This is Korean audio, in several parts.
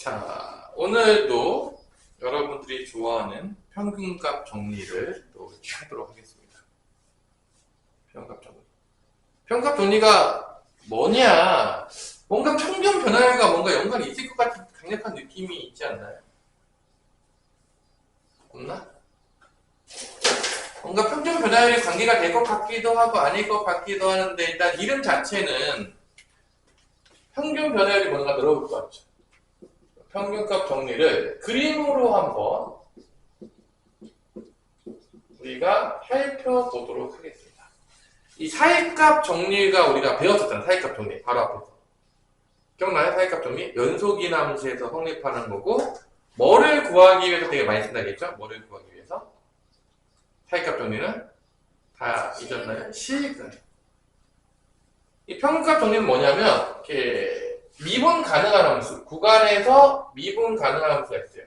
자, 오늘도 여러분들이 좋아하는 평균값 정리를 또 하도록 하겠습니다. 평균값 정리. 평균값 정리가 뭐냐? 뭔가 평균 변화율과 뭔가 연관이 있을 것 같은 강력한 느낌이 있지 않나요? 없나? 뭔가 평균 변화율이 관계가 될 것 같기도 하고 아닐 것 같기도 하는데 일단 이름 자체는 평균 변화율이 뭔가 들어올 것 같죠. 평균값 정리를 그림으로 한번 우리가 살펴보도록 하겠습니다. 이 사이값 정리가 우리가 배웠었잖아요. 사이값 정리 바로 앞에서. 기억나요? 사이값 정리? 연속이남수에서 성립하는 거고 뭐를 구하기 위해서 되게 많이 쓴다겠죠? 뭐를 구하기 위해서? 사이값 정리는 다 잊었나요? 시간. 이 평균값 정리는 뭐냐면 이렇게 미분 가능한 함수, 구간에서 미분 가능한 함수가 있어요.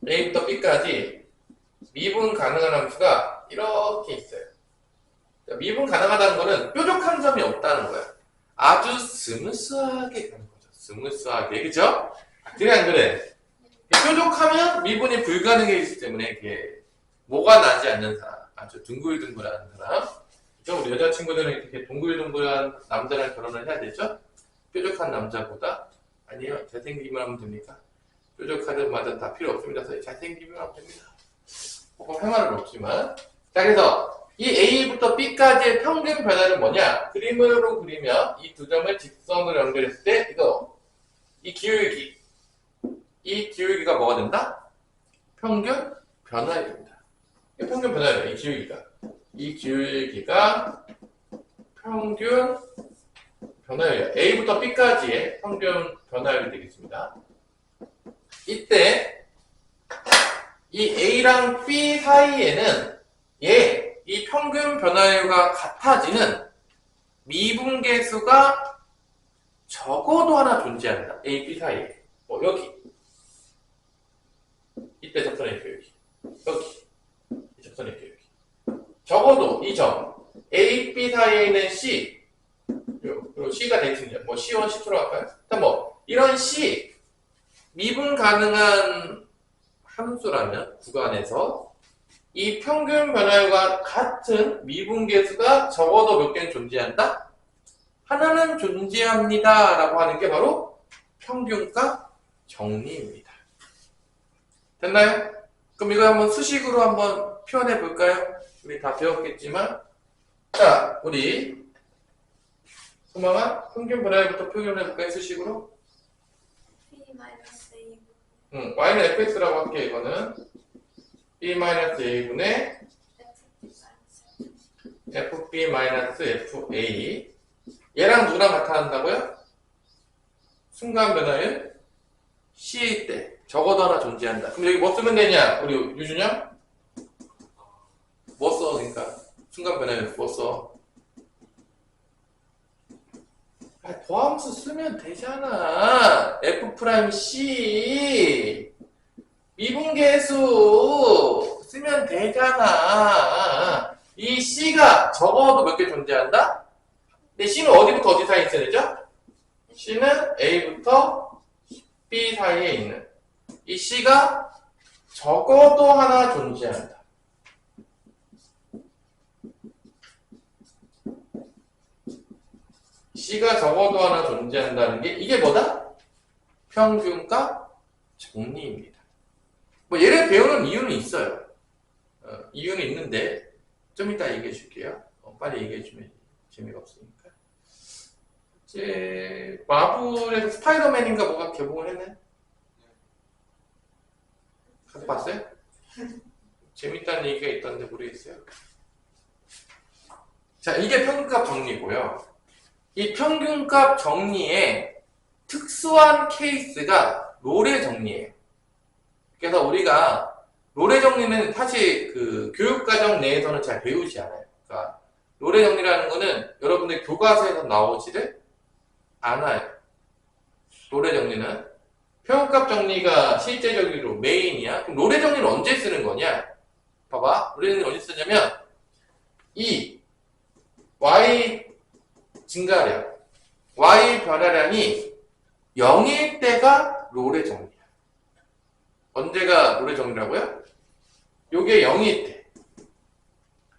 A부터 B까지 미분 가능한 함수가 이렇게 있어요. 미분 가능하다는 거는 뾰족한 점이 없다는 거예요. 아주 스무스하게 가는 거죠. 스무스하게, 그죠? 그래 안 그래? 뾰족하면 미분이 불가능해지기 때문에 이게 뭐가 나지 않는 사람, 아주 둥글둥글한 사람. 우리 여자친구들은 이렇게 동글동글한 남자랑 결혼을 해야 되죠? 뾰족한 남자보다 아니요, 잘생기기만 하면 됩니까? 뾰족하든 마든 다 필요 없습니다. 잘생기면 하면 됩니다. 혹은 할 말은 없지만 자, 그래서 이 A부터 B까지의 평균 변화는 뭐냐? 그림으로 그리면 이 두 점을 직선으로 연결했을 때 이 기울기가 뭐가 된다? 평균 변화율입니다. 평균 변화율이에요. 이 기울기가 평균 변화율이에요. A부터 B까지의 평균 변화율이 되겠습니다. 이때 이 A랑 B 사이에는 이 평균 변화율과 같아지는 미분계수가 적어도 하나 존재한다. A, B 사이에. 여기. 이때 접선의 교육이. 여기. 이 접선의 교육이. 적어도 이 점 A, B 사이에 있는 C 그리고 C가 대칭이죠. C1, C2로 할까요? 일단 이런 C 미분 가능한 함수라면 구간에서 이 평균 변화율과 같은 미분계수가 적어도 몇 개는 존재한다? 하나는 존재합니다 라고 하는 게 바로 평균값 정리입니다. 됐나요? 그럼 이거 한번 수식으로 한번 표현해 볼까요? 우리 다 배웠겠지만 자, 우리 소망아 평균 변화율부터 표현해 볼까요? 수식으로? B-A. y는 fx라고 할게요. 이거는 b-a분의 fb-fa 얘랑 누구랑 같아한다고요? 순간 변화율 C일 때 적어도 하나 존재한다. 그럼 여기 뭐 쓰면 되냐? 우리 유준영? 뭐 써? 그러니까 순간 변화율 뭐 써? 도함수 쓰면 되잖아. F'C 미분계수 쓰면 되잖아. 이 C가 적어도 몇 개 존재한다? 근데 C는 어디부터 어디 사이에 있어야 되죠? C는 A부터 B 사이에 있는 이 C가 적어도 하나 존재한다. C가 적어도 하나 존재한다는 게 이게 뭐다? 평균값 정리입니다. 얘를 배우는 이유는 있어요. 이유는 있는데 좀 이따 얘기해 줄게요. 빨리 얘기해 주면 재미가 없으니까. 이제 마블에서 스파이더맨인가 뭐가 개봉을 했네? 가서 봤어요? 재밌다는 얘기가 있던데 모르겠어요. 자, 이게 평균값 정리고요. 이 평균값 정리의 특수한 케이스가 로레 정리예요. 그래서 우리가 로레 정리는 사실 그 교육과정 내에서는 잘 배우지 않아요. 그러니까 로레 정리라는 거는 여러분들 교과서에서 나오지를 않아요. 로레 정리는 평균값 정리가 실제적으로 메인이야. 그럼 로레 정리는 언제 쓰는 거냐? 봐봐. 로레 정리는 언제 쓰냐면 이 y 증가량 y 변화량이 0일 때가 롤의 정리야. 언제가 롤의 정리라고요? 요게 0일 때.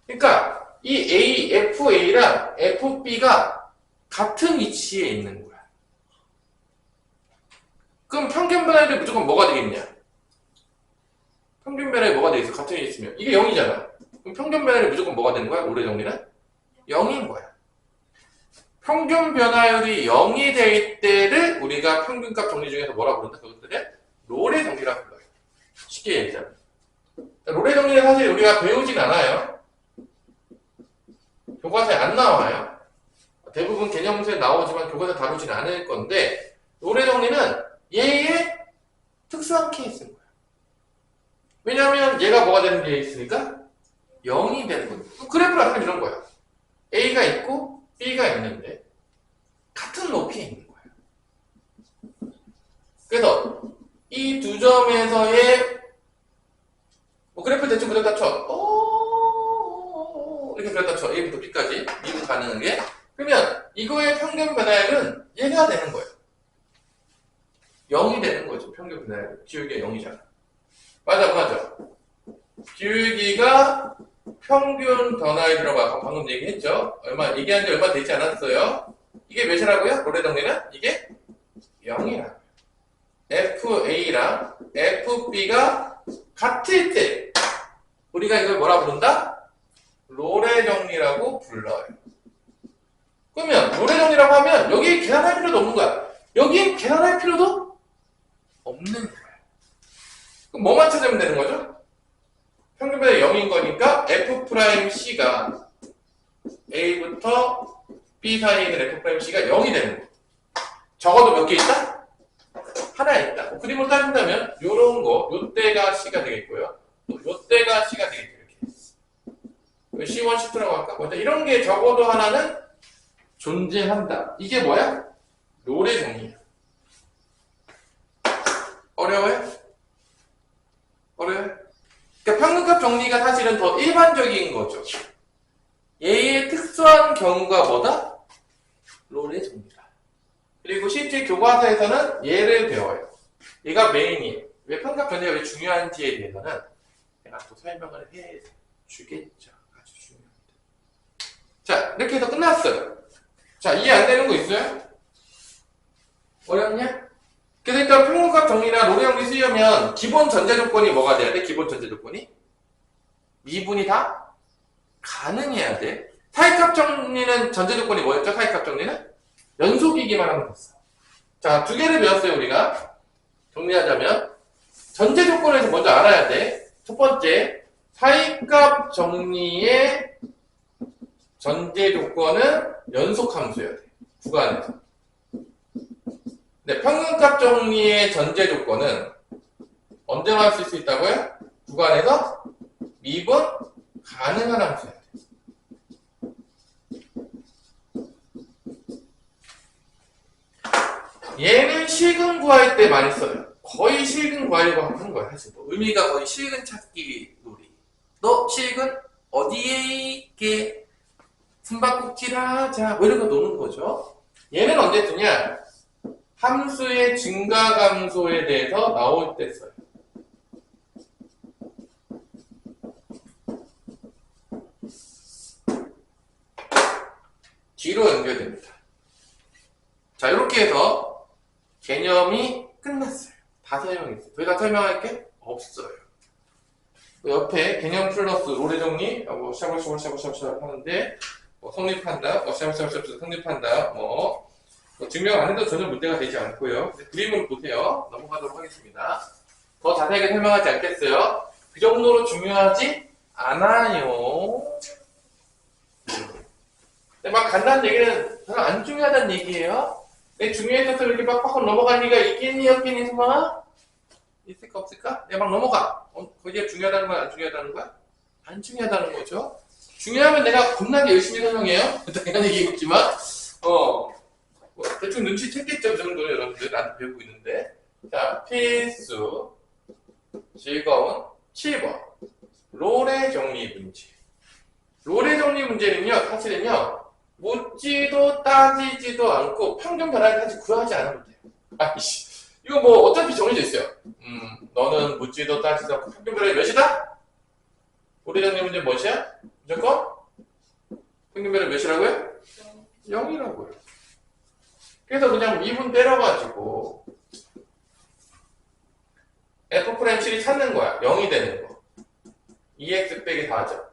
그러니까 이 A, FA랑 FB가 같은 위치에 있는 거야. 그럼 평균 변화율이 무조건 뭐가 되겠냐? 평균 변화율이 뭐가 되겠어? 같은 위치에 있으면. 이게 0이잖아. 그럼 평균 변화율이 무조건 뭐가 되는 거야? 롤의 정리는? 0인 거야. 평균 변화율이 0이 될 때를 우리가 평균값 정리 중에서 뭐라고 부른다? 그것들을 롤의 정리라고 불러요. 쉽게 얘기하자면. 롤의 정리는 사실 우리가 배우진 않아요. 교과서에 안 나와요. 대부분 개념서에 나오지만 교과서에 다루진 않을 건데 롤의 정리는 얘의 특수한 케이스인 거예요. 왜냐하면 얘가 뭐가 되는 게 있으니까 0이 되는 거예요. 그래프를 하면 이런 거야. A가 있고 B가 있는데 같은 높이에 있는 거예요. 그래서 이 두 점에서의 그래프 대충 그렸다 쳐. 이렇게 그렸다 쳐. A부터 B까지 미분 가능한 게. 그러면 이거의 평균 변화율은 얘가 되는 거예요. 0이 되는 거죠. 평균 변화율. 기울기가 0이잖아. 맞아. 기울기가 평균 변화율이라고 방금 얘기했죠. 얘기한 지 얼마 되지 않았어요. 이게 몇이라고요? 롤의 정리는? 이게 0이라고요. FA랑 FB가 같을 때 우리가 이걸 뭐라 부른다? 롤의 정리라고 불러요. 그러면 롤의 정리라고 하면 여기 계산할 필요도 없는 거야. 여기 계산할 필요도 없는 거야. 그럼 뭐만 찾으면 되는 거죠? 평균 변화율이 0인 거니까 F'C가 A부터 B 사이에 있는 F'C가 0이 되는 거야. 적어도 몇 개 있다? 하나 있다. 그림으로 따진다면 요런 거, 요때가 C가 되겠고요. 또 요때가 C가 되겠죠. 이렇게. C1, C2라고 할까? 먼저 이런 게 적어도 하나는 존재한다. 이게 뭐야? 롤의 정리야. 어려워요? 그러니까 평균값 정리가 사실은 더 일반적인 거죠. 얘의 특수한 경우가 뭐다? 롤의 정리다. 그리고 실제 교과서에서는 얘를 배워요. 얘가 메인이에요. 왜 평균값 정리가 왜 중요한지에 대해서는 제가 또 설명을 해주겠죠. 아주 중요합니다. 자, 이렇게 해서 끝났어요. 자, 이해 안 되는 거 있어요? 어렵냐? 그래서 일단 평균값 정리나 롤의 정리 쓰려면 기본 전제 조건이 뭐가 돼야 돼? 기본 전제 조건이? 미분이 다 가능해야 돼. 사이값 정리는 전제 조건이 뭐였죠? 사이값 정리는? 연속이기만 하면 됐어. 자, 두 개를 배웠어요, 우리가. 정리하자면. 전제 조건에서 먼저 알아야 돼. 첫 번째, 사이값 정리의 전제 조건은 연속함수여야 돼. 구간에서. 네, 평균값 정리의 전제 조건은 언제만 쓸 수 있다고요? 구간에서 미분 가능한 함수여야 돼. 얘는 실근 구할 때 많이 써요. 거의 실근 구하려고 하는 거야, 사실. 의미가 거의 실근 찾기 놀이. 너 실근 어디에 있게? 숨바꼭질 하자. 뭐 이런 거 노는 거죠. 얘는 언제 쓰냐? 함수의 증가 감소에 대해서 나올 때 써요. 뒤로 연결됩니다. 자, 이렇게 해서 개념이 끝났어요. 다 설명했어요. 더 이상 설명할 게 없어요. 옆에 개념 플러스 롤의 정리, 샤브샤브샤브샤브 하는데, 성립한다, 샤브샤브샤브 성립한다, 증명 안 해도 전혀 문제가 되지 않고요. 그림을 보세요. 넘어가도록 하겠습니다. 더 자세하게 설명하지 않겠어요. 그 정도로 중요하지 않아요. 막 간단한 얘기는 별로 안 중요하다는 얘기예요. 중요해서 이렇게 빡빡 넘어갈 리가 있겠니 없겠니 수마? 있을까 없을까? 막 넘어가. 거기가 중요하다는 거야 안 중요하다는 거야? 안 중요하다는 거죠. 중요하면 내가 겁나게 열심히 설명해요. 당연한 얘기겠지만 대충 눈치챘겠죠, 그 정도는 여러분들 나한테 배우고 있는데. 자, 필수 즐거운 7번 롤의 정리 문제. 롤의 정리 문제는요, 사실은요, 묻지도 따지지도 않고 평균 변화까지 구하지 않으면 돼요. 아이씨, 이거 뭐 어차피 정해져 있어요. 너는 묻지도 따지지도 않고 평균 변화이 몇이다? 우리 정리 문제 몇이야? 무조건? 평균 변화 몇이라고요? 0이라고요. 그래서 그냥 미분 때려가지고 F'7이 찾는 거야. 0이 되는 거. 2x 빼기 4죠.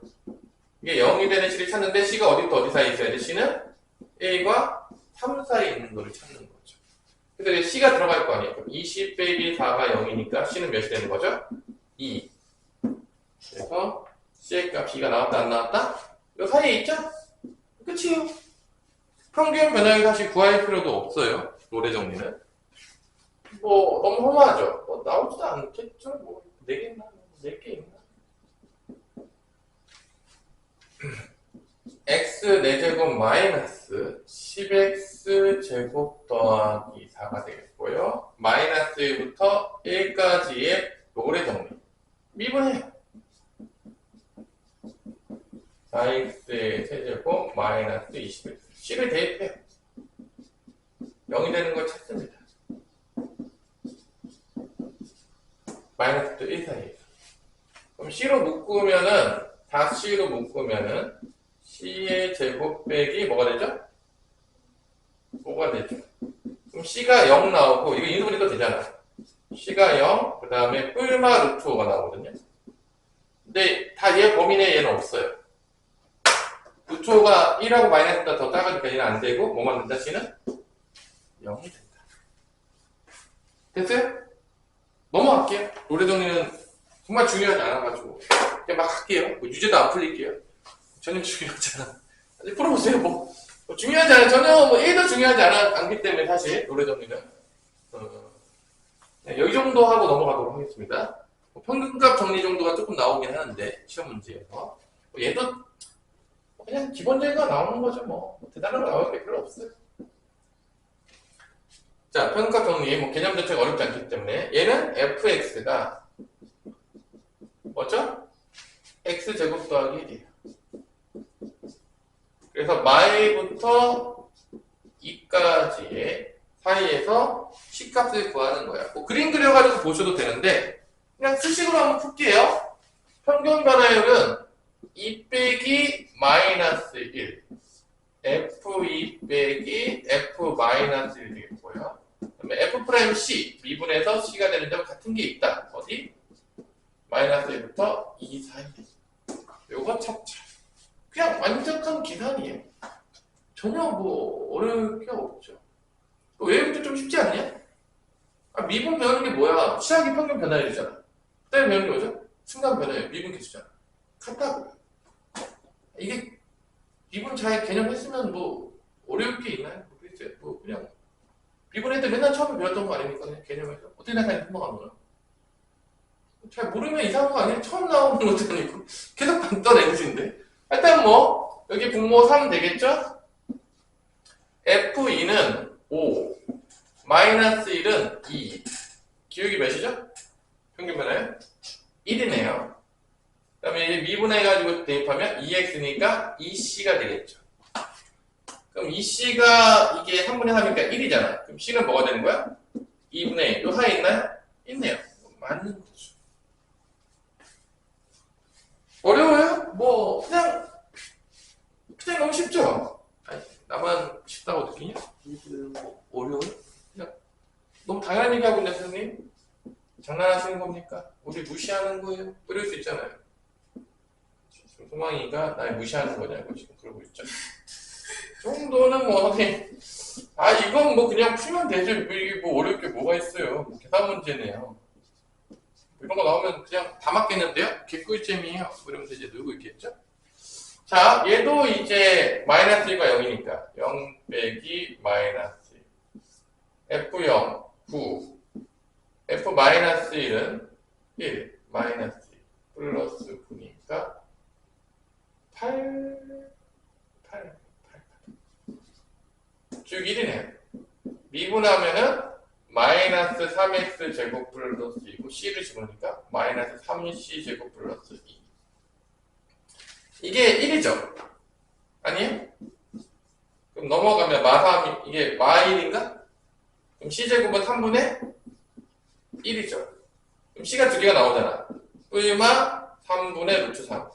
이게 0이 되는 C를 찾는데 C가 어디부터 어디 사이에 있어야 돼? C는 A과 3 사이에 있는 거를 찾는 거죠. 그래서 이제 C가 들어갈 거 아니에요. 그럼 20 빼기 4가 0이니까 C는 몇이 되는 거죠? 2. 그래서 C의 값 B가 나왔다 안 나왔다? 이 사이에 있죠? 끝이에요. 평균 변화율 사실 구할 필요도 없어요. 노래 정리는. 뭐 너무 험하죠. 뭐 나오지도 않겠죠. 뭐 4개 있나? 4개 있나? x 4제곱 마이너스 10x 제곱 더하기 4가 되겠고요. 마이너스 1부터 1까지의 노래 정리. 미분해요. 4x의 세제곱 마이너스 20x. C를 대입해요. 0이 되는 걸 찾습니다. 마이너스 또 1 사이에서. 그럼 C로 묶으면은, 다 C로 묶으면은, C의 제곱 빼기 뭐가 되죠? 5가 되죠. 그럼 C가 0 나오고, 이거 인수분해도 되잖아. C가 0, 그 다음에 뿔마 루트 5가 나오거든요. 근데 다 얘 범위 내에 얘는 없어요. 루트 5가 1하고 마이너스보다 더 작으니까 얘는 안 되고, 뭐만 된다? C는 0이 된다. 됐어요? 넘어갈게요. 노래 정리는 정말 중요하지 않아가지고. 그냥 막 할게요. 뭐 유제도 안 풀릴게요. 전혀 중요하지 않아. 풀어보세요. 뭐 중요하지 않아. 전혀 뭐 1도 중요하지 않기 때문에 사실 노래 정리는 네, 여기 정도 하고 넘어가도록 하겠습니다. 뭐 평균값 정리 정도가 조금 나오긴 하는데 시험 문제에서 뭐 얘도 그냥 기본적인 거 나오는 거죠. 뭐 대단한 거 나올 게 별로 없어요. 자, 평균값 정리 뭐 개념 자체가 어렵지 않기 때문에 얘는 fx가 뭐죠? x제곱 더하기 1이에요. 그래서 마이부터 2까지의 사이에서 C값을 구하는 거야. 뭐 그림 그려가지고 보셔도 되는데 그냥 수식으로 한번 풀게요. 평균 변화율은 2 빼기 마이너스 1 F2 빼기 F 마이너스 1 되겠고요. 그다음에 F'C 미분에서 C가 되는 점 같은 게 있다. 어디? 마이너스 1부터 2 사이. 요거 찾자. 그냥 완벽한 계산이에요. 전혀 뭐 어려울 게 없죠. 외우기도 좀 쉽지 않냐? 미분 배우는 게 뭐야? 시작이 평균 변화율이잖아. 그다음에 배우는 게 뭐죠? 순간 변화율, 미분 개수잖아. 같다고요. 이게 미분 잘 개념했으면 뭐 어려울 게 있나요? 모르겠어요. 뭐 그냥 미분할 때 맨날 처음에 배웠던 거 아닙니까? 그냥 개념에서 어떻게 나타나는지 한번 가면 잘 모르면 이상한 거 아니에요? 처음 나오는 것도 아니고 계속 간단해지는데. 일단 뭐 여기 분모 3 되겠죠? F2는 5 마이너스 1은 2 기울기 몇이죠? 평균 변화요? 1이네요. 그 다음에 이제 미분해가지고 대입하면 2x니까 2c가 되겠죠. 그럼 2c가 이게 3분의 3이니까 1이잖아. 그럼 c는 뭐가 되는 거야? 2분의 1. 요 사이에 있나요? 있네요. 맞는 거죠. 어려워요? 뭐 그냥 너무 쉽죠? 아니, 나만 쉽다고 느끼냐? 뭐 어려워요? 그냥 너무 당연한 얘기하고 있네 선생님. 장난하시는 겁니까? 우리 무시하는 거예요? 그럴 수 있잖아요. 지금 소망이가 날 무시하는 거냐고 지금 그러고 있죠. 정도는 뭐 선생님 이건 뭐 그냥 풀면 되지 이게 뭐 어려울 게 뭐가 있어요. 뭐 계산 문제네요. 이런 거 나오면 그냥 다 맞겠는데요? 개꿀잼이에요. 그러면서 이제 놀고 있겠죠? 자, 얘도 이제 마이너스 1과 0이니까 0 빼기 마이너스 1 F0 9 F 마이너스 1은 1 마이너스 1 플러스 9니까 8 쭉 1이네요. 미분하면은 마이너스 3x 제곱 플러스 2고 c를 집어넣으니까 마이너스 3c 제곱 플러스 2. 이게 1이죠? 아니에요? 그럼 넘어가면 마3, 이게 마1인가? 그럼 C제곱은 3분의 1이죠. 그럼 C가 두 개가 나오잖아. V마 3분의 루트 3.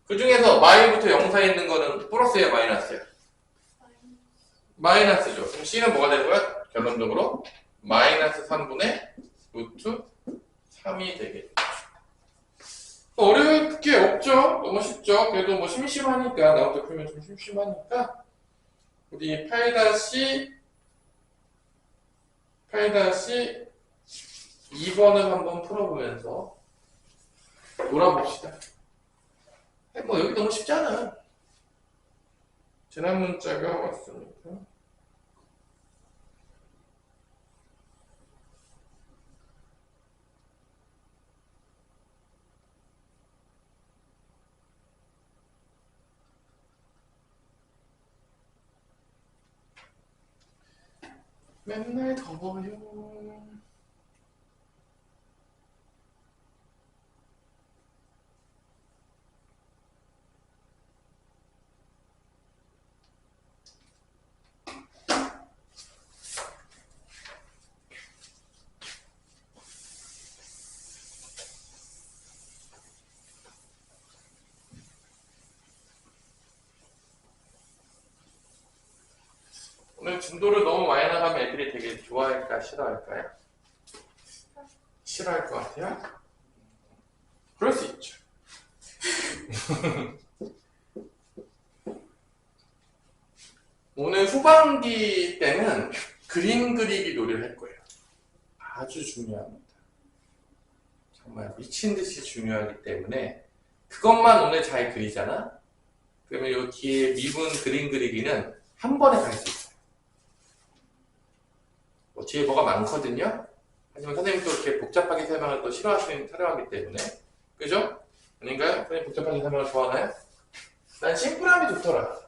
그 중에서 마이부터 0 사이에 있는 거는 플러스야, 마이너스야? 마이너스죠. 그럼 C는 뭐가 되는 거야? 결론적으로 마이너스 3분의 루트 3이 되겠죠. 어려울 게 없죠? 너무 쉽죠? 그래도 뭐 심심하니까, 나부터 풀면 좀 심심하니까, 우리 8-2번을 한번 풀어보면서 놀아봅시다. 뭐 여기 너무 쉽잖아. 지난 문자가 왔습니다. 맨날 더워요. 오늘 진도를 너무 많이 나가면 애들이 되게 좋아할까 싫어할까요? 싫어할 것 같아요? 그럴 수 있죠. 오늘 후반기 때는 그림 그리기 놀이를 할 거예요. 아주 중요합니다. 정말 미친 듯이 중요하기 때문에 그것만 오늘 잘 그리잖아? 그러면 요 뒤에 미분 그림 그리기는 한 번에 갈 수 있어요. 뭐 뒤에 뭐가 많거든요? 하지만 선생님도 이렇게 복잡하게 설명을 또 싫어하시는 사람이기 때문에. 그죠? 아닌가요? 선생님 복잡하게 설명을 좋아하나요? 난 심플함이 좋더라.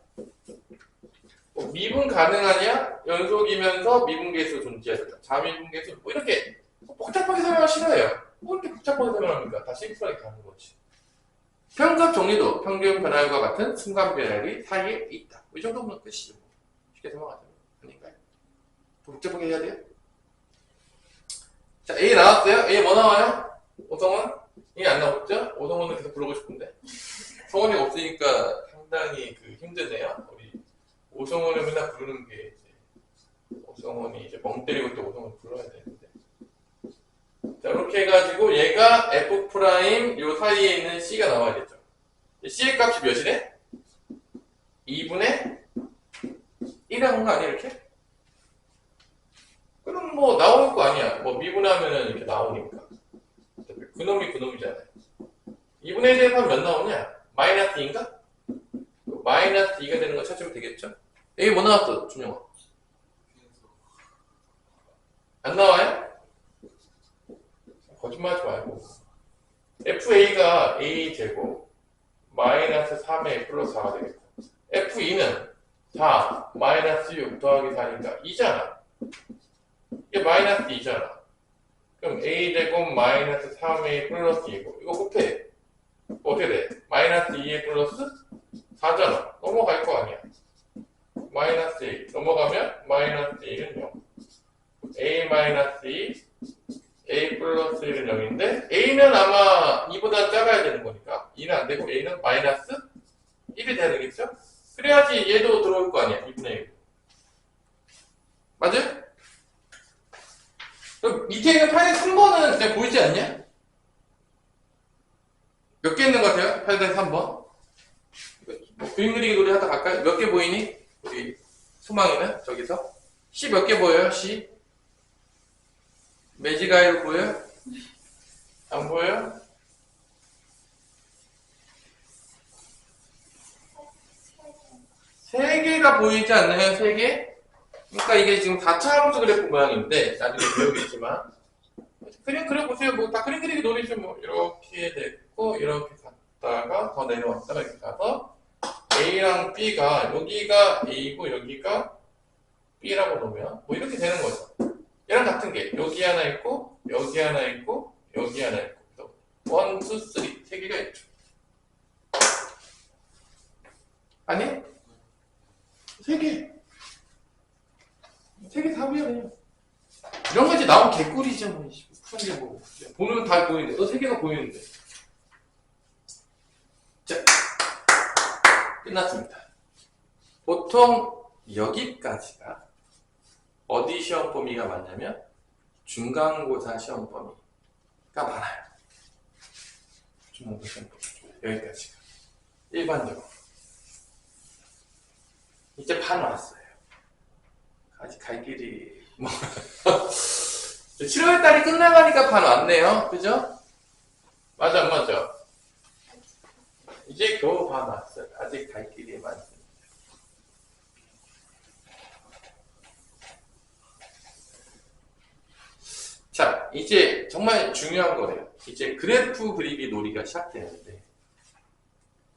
뭐 미분 가능하냐? 연속이면서 미분계수 존재하다. 자미분계수 뭐 이렇게 복잡하게 설명을 싫어해요. 뭐 이렇게 복잡하게 설명합니까? 다 심플하게 가는 거지. 평급 정리도 평균 변화율과 같은 순간 변화율이 사이에 있다. 이 정도면 끝이죠. 쉽게 설명하자면. 아닌가요? 복잡하게 해야 돼요? 자, A 나왔어요? A 뭐 나와요? 오성원? A 안 나왔죠? 오성원은 계속 부르고 싶은데. 성원이 없으니까 상당히 힘드네요. 우리 오성원을 맨날 부르는 게 이제 오성원이 이제 멍 때리고 또 오성원을 불러야 되는데. 자, 이렇게 해가지고 얘가 F' 요 사이에 있는 C가 나와야겠죠. C의 값이 몇이래? 2분의 1이라는 거 아니야, 이렇게? 그럼 뭐 나올 거 아니야. 뭐 미분하면은 이렇게 나오니까. 그놈이 그놈이잖아요. 2분의 1에 하면 몇 나오냐? 마이너스 2인가? 마이너스 2가 되는 거 찾으면 되겠죠? 여기 뭐 나왔어, 준영아? 안 나와요? 거짓말 하지 말고. FA가 A제곱 마이너스 3A 플러스 4가 되겠다. F2는 4 마이너스 6 더하기 4니까 2잖아. 이게 마이너스 2잖아. 그럼 A제곱 마이너스 3A 플러스 2고 이거 곱해. 어떻게 돼? 마이너스 2A 플러스 4잖아. 넘어갈 거 아니야. 마이너스 1 넘어가면 마이너스 1은 0. A 마이너스 2 A 플러스 1은 0인데 A는 아마 2보다 작아야 되는 거니까 2는 안 되고 A는 마이너스 1이 돼야 되겠죠? 그래야지 얘도 들어올 거 아니야. 2분의 1. 맞아요? 그럼 밑에 있는 8의 3번은 그냥 보이지 않냐? 몇 개 있는 것 같아요? 8의 3번. 뭐 그림 그리기 놀이 하다 갈까요? 몇 개 보이니? 우리 수망이는 저기서 C 몇 개 보여요? C 매직아이로 보여요? 안 보여요? 세 개가 보이지 않나요? 세 개? 그러니까 이게 지금 4차 함수 그래프 모양인데 나중에 배우겠지만 그림 그려보세요. 뭐 다 그림 그리기 놀이죠. 뭐 이렇게 됐고 이렇게 갔다가 더 내려왔다가 이렇게 가서 A랑 B가 여기가 A고 여기가 B라고 놓으면 뭐 이렇게 되는 거죠. 얘랑 같은 게 여기 하나 있고 여기 하나 있고 여기 하나 있고 그래서 1, 2, 3 세 개가 있죠. 아니? 3개. 3개 답이야, 그냥. 이런 거 이제 나오면 개꿀이죠, 뭐. 푸는 게 뭐. 보면 다 보이는데. 3개가 보이는데. 자, 끝났습니다. 보통 여기까지가 어디 시험 범위가 맞냐면 중간고사 시험 범위가 많아요. 중간고사 시험 범위. 여기까지가. 일반적으로. 이제 반 왔어요. 아직 갈 길이 뭐 7월 달이 끝나가니까 반 왔네요. 그죠? 맞아 안 맞아? 이제 겨우 반 왔어요. 아직 갈 길이 많습니다. 자, 이제 정말 중요한 거래요. 이제 그래프 그리기 놀이가 시작되는데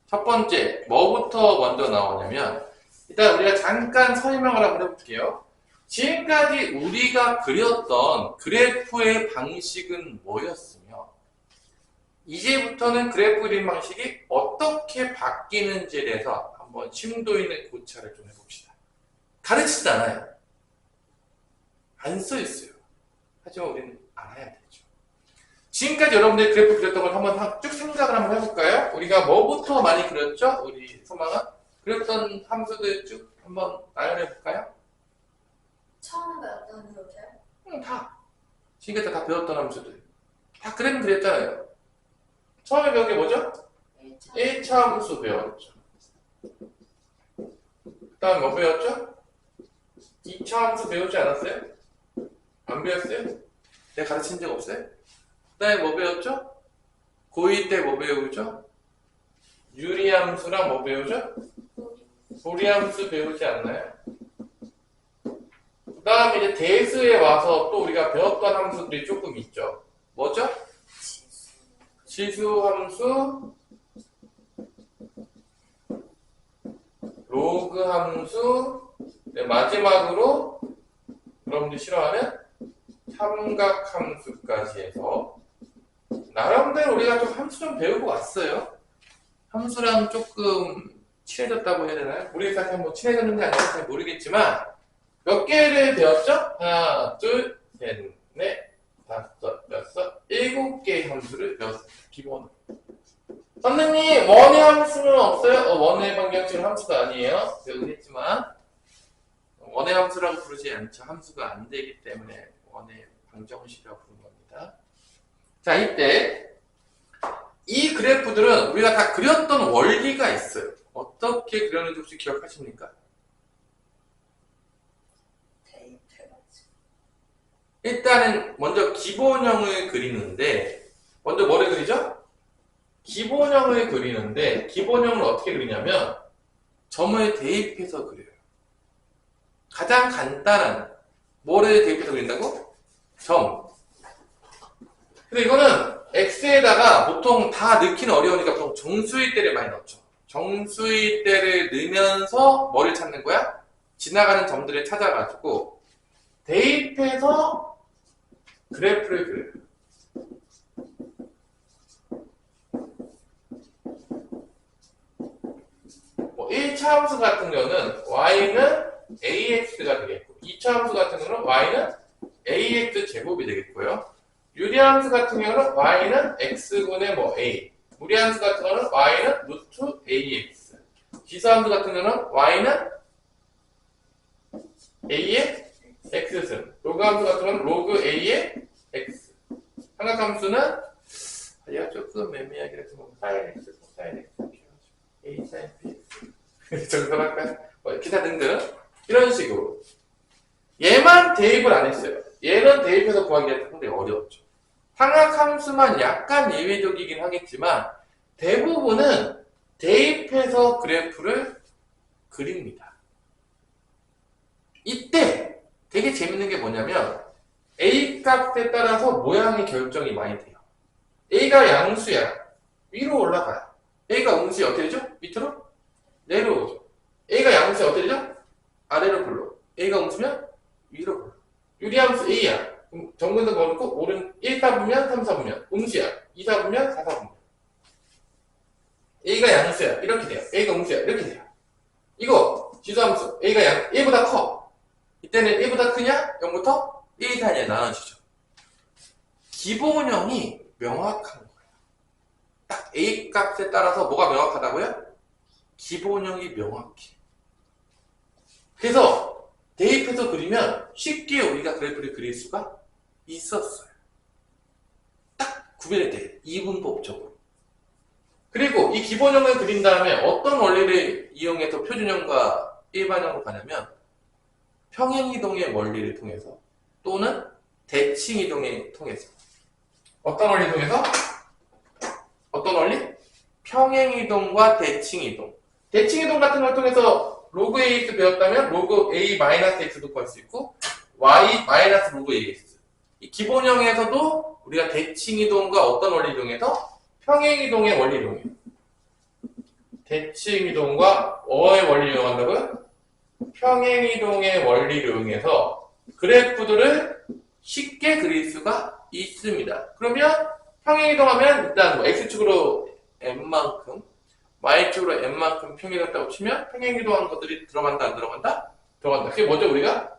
첫 번째 뭐부터 먼저 나오냐면 일단 우리가 잠깐 설명을 한번 해볼게요. 지금까지 우리가 그렸던 그래프의 방식은 뭐였으며 이제부터는 그래프 그림 방식이 어떻게 바뀌는지에 대해서 한번 심도 있는 고찰을 좀 해봅시다. 가르치지 않아요. 안 써있어요. 하지만 우리는 알아야 되죠. 지금까지 여러분들이 그래프 그렸던 걸 한번 쭉 생각을 한번 해볼까요? 우리가 뭐부터 많이 그렸죠? 우리 소망아? 그렸던 함수들 쭉 한번 나열해볼까요? 처음에 배웠던 함수요? 응, 다. 지금까지 다 배웠던 함수들. 다 그래프 그렸잖아요. 처음에 배운 게 뭐죠? 1차 함수 배웠죠. 그 다음에 뭐 배웠죠? 2차 함수 배우지 않았어요? 안 배웠어요? 내가 가르친 적 없어요? 그 다음에 뭐 배웠죠? 고2 때 뭐 배우죠? 유리함수랑 뭐 배우죠? 소리함수 배우지 않나요? 그 다음에 이제 대수에 와서 또 우리가 배웠던 함수들이 조금 있죠. 뭐죠? 치수함수, 로그함수, 네, 마지막으로 여러분들이 싫어하는 삼각함수까지 해서 나름대로 우리가 좀 함수 좀 배우고 왔어요. 함수랑 조금 친해졌다고 해야 되나요? 우리가 뭐 친해졌는지 아닌지 잘 모르겠지만 몇 개를 배웠죠? 하나, 둘, 셋, 넷, 다섯, 여섯, 7개의 함수를 배웠습니다. 기본으로. 선생님, 원의 함수는 없어요? 원의 방정식은 함수가 아니에요. 배우긴 했지만 원의 함수라고 부르지 않죠. 함수가 안 되기 때문에 원의 방정식이라고 부르는 겁니다. 자, 이때 이 그래프들은 우리가 다 그렸던 원리가 있어요. 어떻게 그렸는지 혹시 기억하십니까? 일단은 먼저 기본형을 그리는데 먼저 뭐를 그리죠? 기본형을 그리는데 기본형을 어떻게 그리냐면 점을 대입해서 그려요. 가장 간단한 뭐를 대입해서 그린다고? 점. 근데 이거는 x에다가 보통 다 넣기는 어려우니까 보통 정수일대를 많이 넣죠. 정수일대를 넣으면서 뭐를 찾는 거야? 지나가는 점들을 찾아가지고 대입해서 그래프를 그려요. 뭐 1차 함수 같은 경우는 y는 ax가 되겠고 2차 함수 같은 경우는 y는 ax 제곱이 되겠고요. 유리함수 같은 경우는 y는 x분의 뭐 a, 무리함수 같은 경우는 y는 루트 ax, 기수함수 같은 경우는 y는 a의 x승, 로그함수 같은 경우는 로그 a의 x, 삼각함수는 야 조금 애매하게 해서 sin x, sin x, a sin bx 정답할까요? 기타 등등 이런 식으로 얘만 대입을 안 했어요. 얘는 대입해서 구하기가 상당히 어려웠죠. 삼각함수만 약간 예외적이긴 하겠지만 대부분은 대입해서 그래프를 그립니다. 이때 되게 재밌는 게 뭐냐면 A 값에 따라서 모양의 결정이 많이 돼요. A가 양수야. 위로 올라가요. A가 음수야. 어떻게 되죠? 밑으로 내려오죠. A가 양수야. 어떻게 되죠? 아래로 굴러. A가 음수면 위로 굴러. 유리함수 A야. 정근선 걸고 오른 1, 4분면, 3, 4분면. 음수야. 2, 4분면, 4, 4분면. A가 양수야. 이렇게 돼요. A가 음수야. 이렇게 돼요. 이거 지수함수 a가 1보다 커. 이때는 1보다 크냐? 0부터 1 단위에 나눠지죠. 기본형이 명확한 거예요. 딱 a 값에 따라서 뭐가 명확하다고요? 기본형이 명확해. 그래서 대입해서 그리면 쉽게 우리가 그래프를 그릴 수가 있었어요. 딱 구별이 돼. 이분법적으로. 그리고 이 기본형을 그린 다음에 어떤 원리를 이용해서 표준형과 일반형으로 가냐면 평행이동의 원리를 통해서 또는 대칭이동을 통해서. 어떤 원리를 통해서? 어떤 원리? 평행이동과 대칭이동. 대칭이동 같은 걸 통해서 로그 AX 배웠다면 로그 A 마이너스 X도 구할 수 있고 Y 마이너스 로그 AX. 이 기본형에서도 우리가 대칭이동과 어떤 원리를 이용해서 평행이동의 원리를 이용해요. 대칭이동과 어의 원리를 이용한다고요? 평행이동의 원리를 이용해서 그래프들을 쉽게 그릴 수가 있습니다. 그러면 평행이동하면 일단 뭐 X축으로 N만큼 Y축으로 N만큼 평행이동했다고 치면 평행이동한 것들이 들어간다 안 들어간다? 들어간다. 그게 뭐죠? 우리가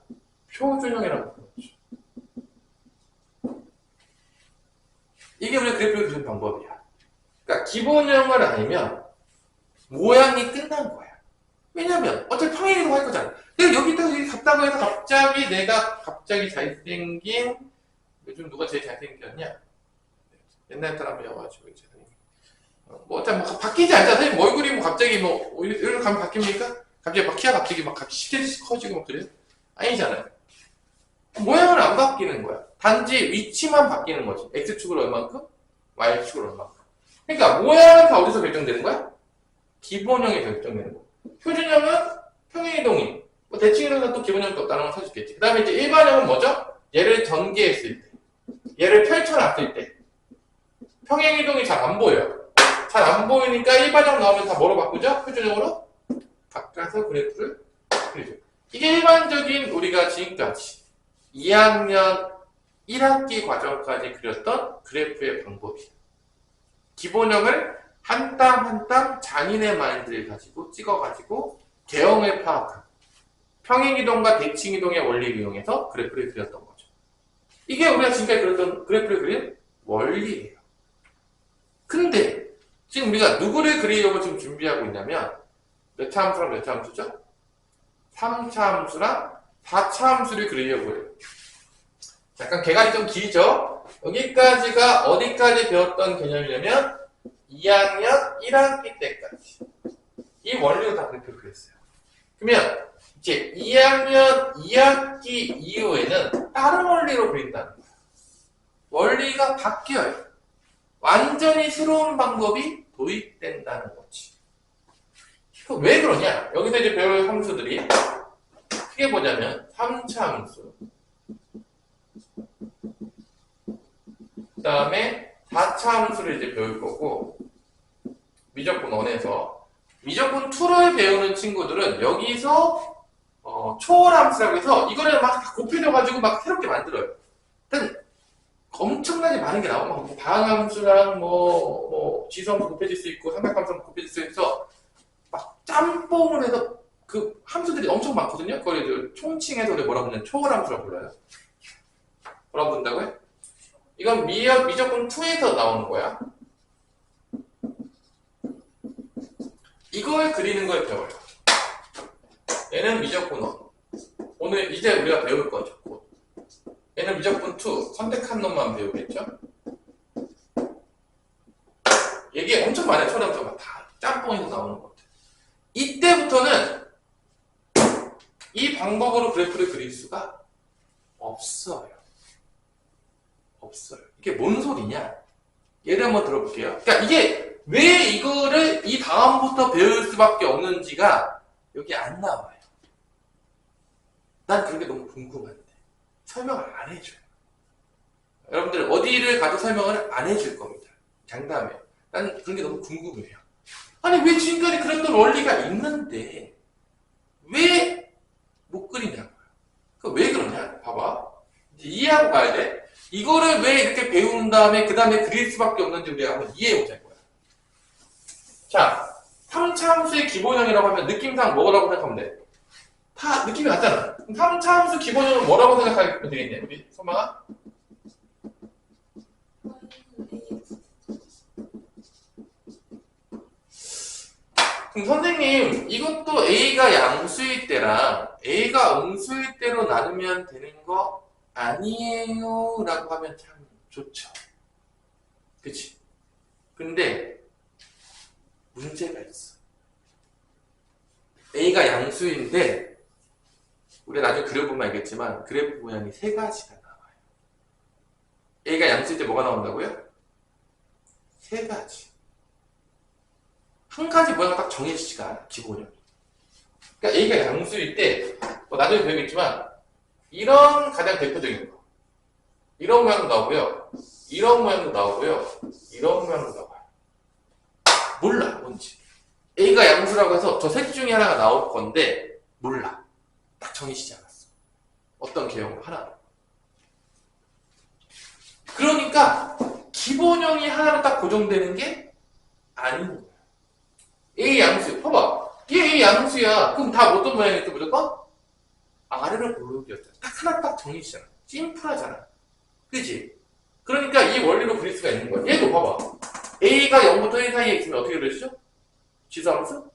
표준형이라고 부르죠. 이게 우리가 그래프를 그리는 방법이야. 그러니까 기본형을 아니면 모양이 끝난 거야. 왜냐면 어차피 평행이동 할 거잖아. 내가 여기다 여기 갔다고 해서 갑자기 잘생긴 요즘 누가 제일 잘생겼냐? 옛날 사람이어가지고 이제 뭐 어차피 뭐 바뀌지 않잖아. 선생님 얼굴이 뭐 갑자기 뭐 이리로 가면 바뀝니까? 갑자기 막 키가 갑자기 막 10cm 커지고 막 그래요? 아니잖아요. 모양은 안 바뀌는 거야. 단지 위치만 바뀌는 거지. X축으로 얼만큼? Y축으로 얼만큼. 그러니까 모양은 다 어디서 결정되는 거야? 기본형이 결정되는 거. 표준형은 평행이동이, 뭐 대칭이동은 또 기본형이 없다는 걸 사줄겠지. 그 다음에 이제 일반형은 뭐죠? 얘를 전개했을 때, 얘를 펼쳐놨을 때, 평행이동이 잘 안 보여요. 잘 안 보이니까 일반형 나오면 다 뭐로 바꾸죠? 표준형으로 바꿔서 그래프를 그리죠. 이게 일반적인 우리가 지금까지 2학년 1학기 과정까지 그렸던 그래프의 방법이에요. 기본형을 한 땀 한 땀 장인의 마인드를 가지고 찍어가지고 개형을 파악한 평행이동과 대칭이동의 원리를 이용해서 그래프를 그렸던 거죠. 이게 우리가 지금까지 그렸던 그래프를 그린 원리예요. 근데 지금 우리가 누구를 그리려고 지금 준비하고 있냐면 몇 차 함수랑 몇 차 함수죠? 3차 함수랑 4차 함수를 그리려고 해요. 약간 개괄이 좀 길죠? 여기까지가 어디까지 배웠던 개념이냐면 2학년 1학기 때까지 이 원리로 다 그래프를 그렸어요. 그러면 이제 2학년 2학기 이후에는 다른 원리로 그린다는 거예요. 원리가 바뀌어요. 완전히 새로운 방법이 도입된다는 거지. 왜 그러냐? 여기서 이제 배울 함수들이 크게 보자면 3차 함수, 그 다음에 4차 함수를 이제 배울 거고, 미적분 1에서 미적분 2를 배우는 친구들은 여기서 초월 함수라고 해서 이거를 막 곱해져가지고 막 새롭게 만들어요. 일단 엄청나게 많은 게 나와. 막 다항함수랑 뭐 지수함수 곱해질 수 있고 삼각함수 곱해질 수 있어. 막 짬뽕을 해서 그 함수들이 엄청 많거든요. 그걸 이제 총칭해서 우리 뭐라 부르냐면 초월함수라고 불러요. 뭐라고 부른다고요? 이건 미적분 2에서 나오는 거야. 이걸 그리는 걸 배워요. 얘는 미적분 1. 오늘 이제 우리가 배울 거죠. 곧. 얘는 미적분 2. 선택한 놈만 배우겠죠? 이게 엄청 많아요. 초월함수가 다 짬뽕에서 나오는 것들. 이때부터는 이 방법으로 그래프를 그릴 수가 없어요. 없어요. 이게 뭔 소리냐? 예를 한번 들어볼게요. 그러니까 이게 왜 이거를 이 다음부터 배울 수밖에 없는지가 여기 안 나와요. 난 그게 너무 궁금한데 설명을 안 해줘요. 여러분들 어디를 가도 설명을 안 해줄 겁니다. 장담해요. 난 그런 게 너무 궁금해요. 아니 왜 지금까지 그랬던 원리가 있는데 왜 못 그리냐고요. 왜 그러냐? 봐봐. 이제 이해하고 가야 돼. 이거를 왜 이렇게 배운 다음에 그 다음에 그릴 수밖에 없는지 우리가 한번 이해해보자고요. 자, 3차 함수의 기본형이라고 하면 느낌상 뭐라고 생각하면 돼? 다 느낌이 같잖아. 3차 함수 기본형은 뭐라고 생각하면 되겠냐? 우리 소망아? 그럼 선생님, 이것도 A가 양수일 때랑 A가 음수일 때로 나누면 되는 거 아니에요? 라고 하면 참 좋죠. 그치? 근데 문제가 있어. A가 양수인데 우리가 나중에 그려보면 알겠지만 그래프 모양이 세 가지가 나와요. A가 양수일 때 뭐가 나온다고요? 세 가지. 한 가지 모양이 딱 정해지지가 않아, 기본형이. 그러니까 A가 양수일 때, 나중에 배우겠지만, 이런 가장 대표적인 거. 이런 모양도 나오고요. 이런 모양도 나오고요. 이런 모양도 나와요. 몰라, 뭔지. A가 양수라고 해서 저 셋 중에 하나가 나올 건데, 몰라. 딱 정해지지 않았어. 어떤 개형으로 하나. 그러니까, 기본형이 하나로 딱 고정되는 게 아닌 거야. A 양수. 봐봐. 얘 A 양수야. 그럼 다 어떤 모양이겠어, 무조건? 아래로 볼록이었잖아. 딱 하나 딱 정해지잖아. 심플하잖아. 그지? 그러니까 이 원리로 그릴 수가 있는 거야. 얘도 봐봐. A가 0부터 1 사이에 있으면 어떻게 그려지죠? 지수함수?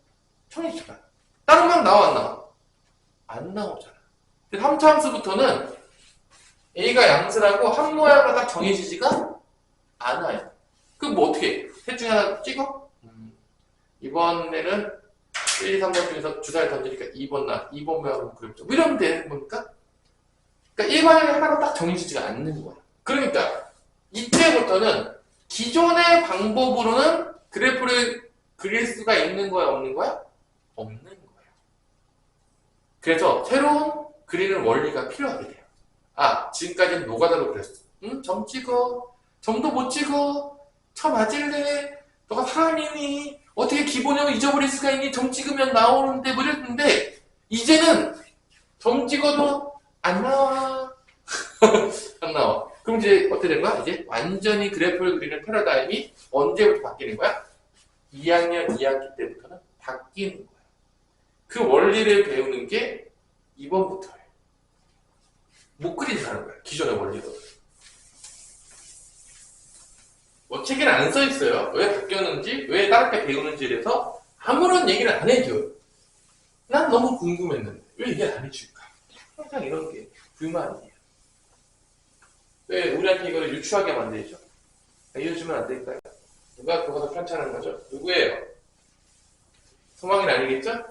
정해지잖아. 다른 모양 나와, 안 나와? 안 나오잖아. 3차 함수부터는 A가 양수라고 한 모양으로 딱 정해지지가 않아요. 그럼 뭐 어떻게 해? 셋 중에 하나 찍어? 이번에는 1, 2, 3번 중에서 주사를 던지니까 2번 모양으로 그려보자. 뭐 이러면 되는 겁니까? 그러니까 1번이 하나로 딱 정해지지가 않는 거야. 그러니까 이때부터는 기존의 방법으로는 그래프를 그릴 수가 있는 거야, 없는 거야? 없는 거야. 그래서 새로운 그리는 원리가 필요하게 돼요. 아, 지금까지는 노가다로 그렸어. 응? 점 찍어. 점도 못 찍어. 쳐 맞을래? 너가 사람이니? 어떻게 기본형을 잊어버릴 수가 있니? 점 찍으면 나오는데 뭐 이랬는데 이제는 점 찍어도 안 나와. 안 나와. 그럼 이제 어떻게 된 거야? 이제 완전히 그래프를 그리는 패러다임이 언제부터 바뀌는 거야? 2학년 2학기 때부터는 바뀌는 거야. 그 원리를 배우는 게 이번부터예요. 못 그린다는 거야. 기존의 원리로. 뭐 책에는 안 써 있어요. 왜 바뀌었는지, 왜 다르게 배우는지에 대해서 아무런 얘기를 안 해줘요. 난 너무 궁금했는데 왜 얘기를 안 해줄까? 항상 이런 게 불만이에요. 왜 우리한테 이걸 유추하게 만들죠? 알려주면 안 될까요? 누가 그거서 편찮은 거죠? 누구예요? 소망이는 아니겠죠?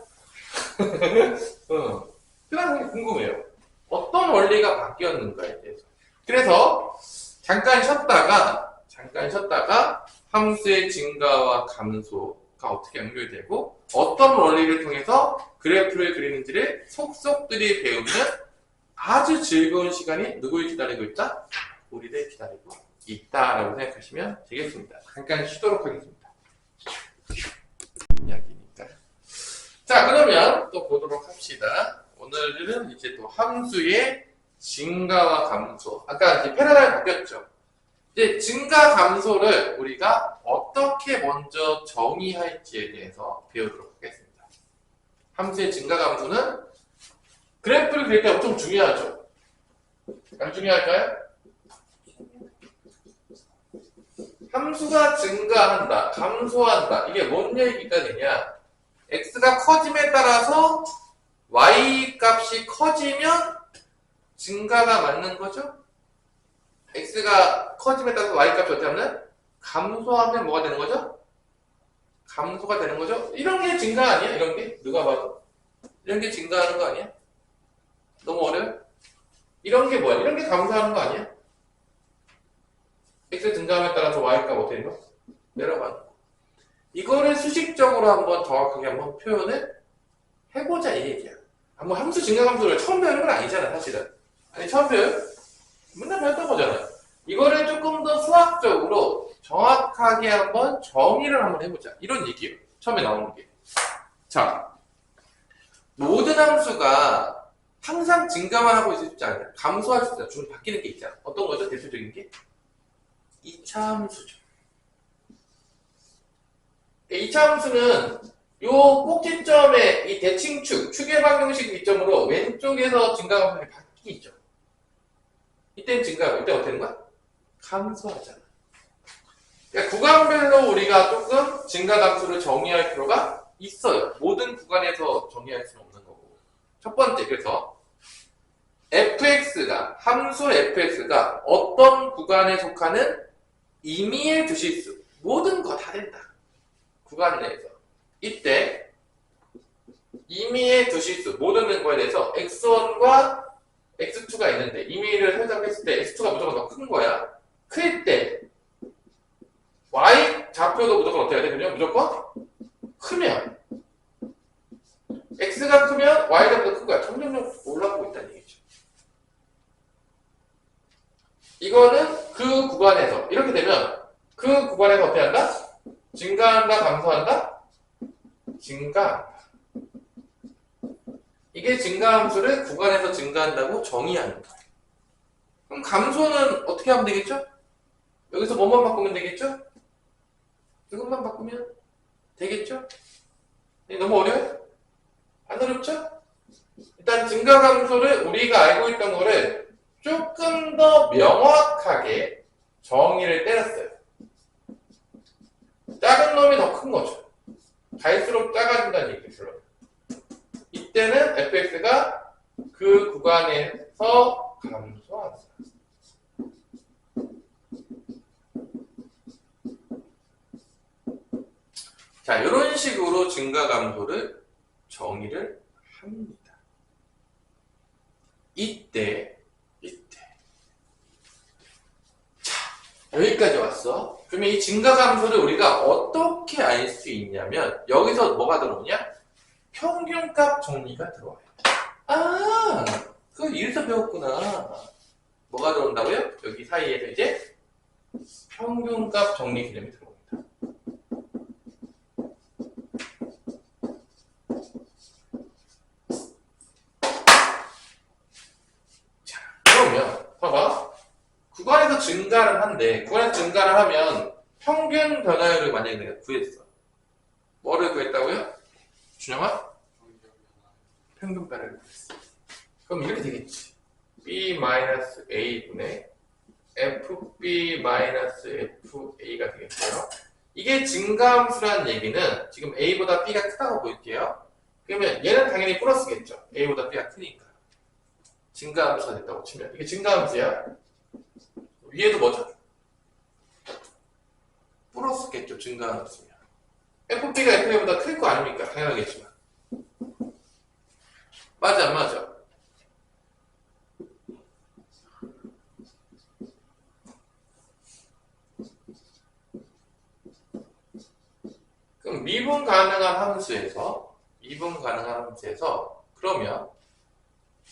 그냥 궁금해요. 어떤 원리가 바뀌었는가에 대해서. 그래서 잠깐 쉬었다가 함수의 증가와 감소가 어떻게 연결되고 어떤 원리를 통해서 그래프를 그리는지를 속속들이 배우면 아주 즐거운 시간이 누구를 기다리고 있다? 우리를 기다리고 있다라고 생각하시면 되겠습니다. 잠깐 쉬도록 하겠습니다. 이야기니까. 자, 그러면 또 보도록 합시다. 오늘은 이제 또 함수의 증가와 감소. 아까 이제 패러다임이 바뀌었죠. 이제 증가 감소를 우리가 어떻게 먼저 정의할지에 대해서 배우도록 하겠습니다. 함수의 증가 감소는 그래프를 그릴 때 엄청 중요하죠. 안 중요할까요? 함수가 증가한다, 감소한다. 이게 뭔 얘기가 되냐? x가 커짐에 따라서 y 값이 커지면 증가가 맞는 거죠? x가 커짐에 따라서 y 값이 어떻게 하면 감소하면 뭐가 되는 거죠? 감소가 되는 거죠? 이런 게 증가 아니야? 이런 게? 누가 봐도? 이런 게 증가하는 거 아니야? 너무 어려워? 이런 게 뭐야? 이런 게 감소하는 거 아니야? x 증가함에 따라서 y 값 어떻게 되는 거? 내려가는 거. 이거를 수식적으로 한번 정확하게 한번 표현을 해보자 이 얘기야. 한번 함수 증가 감소를 처음 배우는 건 아니잖아, 사실은. 아니, 처음 배워요? 맨날 배웠던 거잖아. 이거를 조금 더 수학적으로 정확하게 한번 정의를 한번 해보자. 이런 얘기예요. 처음에 나오는 게. 자, 모든 함수가 항상 증가만 하고 있을 수 있지 않아요. 감소할 수 있잖아. 좀 바뀌는 게 있잖아. 어떤 거죠? 대표적인 게? 2차 함수죠. 2차 함수는 요 꼭지점의 이 대칭축, 축의 방정식 이점으로 왼쪽에서 증가함수가 바뀌죠. 이때는 증가하고, 이때 어떻게 되는 거야? 감소하잖아. 그러니까 구간별로 우리가 조금 증가감수를 정의할 필요가 있어요. 모든 구간에서 정의할 수는 없는 거고. 첫 번째, 그래서 fx가, 함수 fx가 어떤 구간에 속하는 임의의 두실수, 모든 거 다 된다. 구간 내에서. 이때 임의의 두실수, 모든 거에 대해서 x1과 x2가 있는데 임의를 설정했을 때 x2가 무조건 더 큰 거야. 클 때 y 좌표도 무조건 어떻게 해야 되거든요? 무조건 크면 x가 크면 y가 더 큰 거야. 점점 올라가고 있다는 얘기죠. 이거는 그 구간에서 이렇게 되면 그 구간에서 어떻게 한다? 증가한다, 감소한다? 증가한다. 이게 증가함수를 구간에서 증가한다고 정의하는 거예요. 그럼 감소는 어떻게 하면 되겠죠? 여기서 뭐만 바꾸면 되겠죠? 이것만 바꾸면 되겠죠? 너무 어려워요? 안 어렵죠? 일단 증가감소를 우리가 알고 있던 거를 조금 더 명확하게 정의를 때렸어요. 작은 놈이 더 큰 거죠. 갈수록 작아진다는 얘기죠. 이때는 fx가 그 구간에서 감소한다. 자, 이런 식으로 증가 감소를 정의를 합니다. 이때. 자, 여기까지 왔어. 그러면 이 증가 감소를 우리가 어떻게 알 수 있냐면, 여기서 뭐가 들어오냐? 평균값 정리가 들어와요. 아, 그거 이래서 배웠구나. 뭐가 들어온다고요? 여기 사이에서 이제 평균값 정리 개념이 들어옵니다. 자, 그러면 봐봐. 구간에서 증가를 한데, 구간에서 증가를 하면 평균 변화율을 만약에 내가 구했어. 뭐를 구했다고요? 준영아? 평균 변화율을 구했어. 그럼 이렇게 되겠지. b-a분의 fb-fa가 되겠고요. 이게 증가함수라는 얘기는 지금 a보다 b가 크다고 볼게요. 그러면 얘는 당연히 플러스겠죠. a보다 b가 크니까. 증가함수가 됐다고 치면. 이게 증가함수야. 위에도 뭐죠? 플러스겠죠. 증가함수면. fb가 fa보다 클 거 아닙니까? 당연하겠지만. 맞아 안 맞아? 그럼 미분 가능한 함수에서 그러면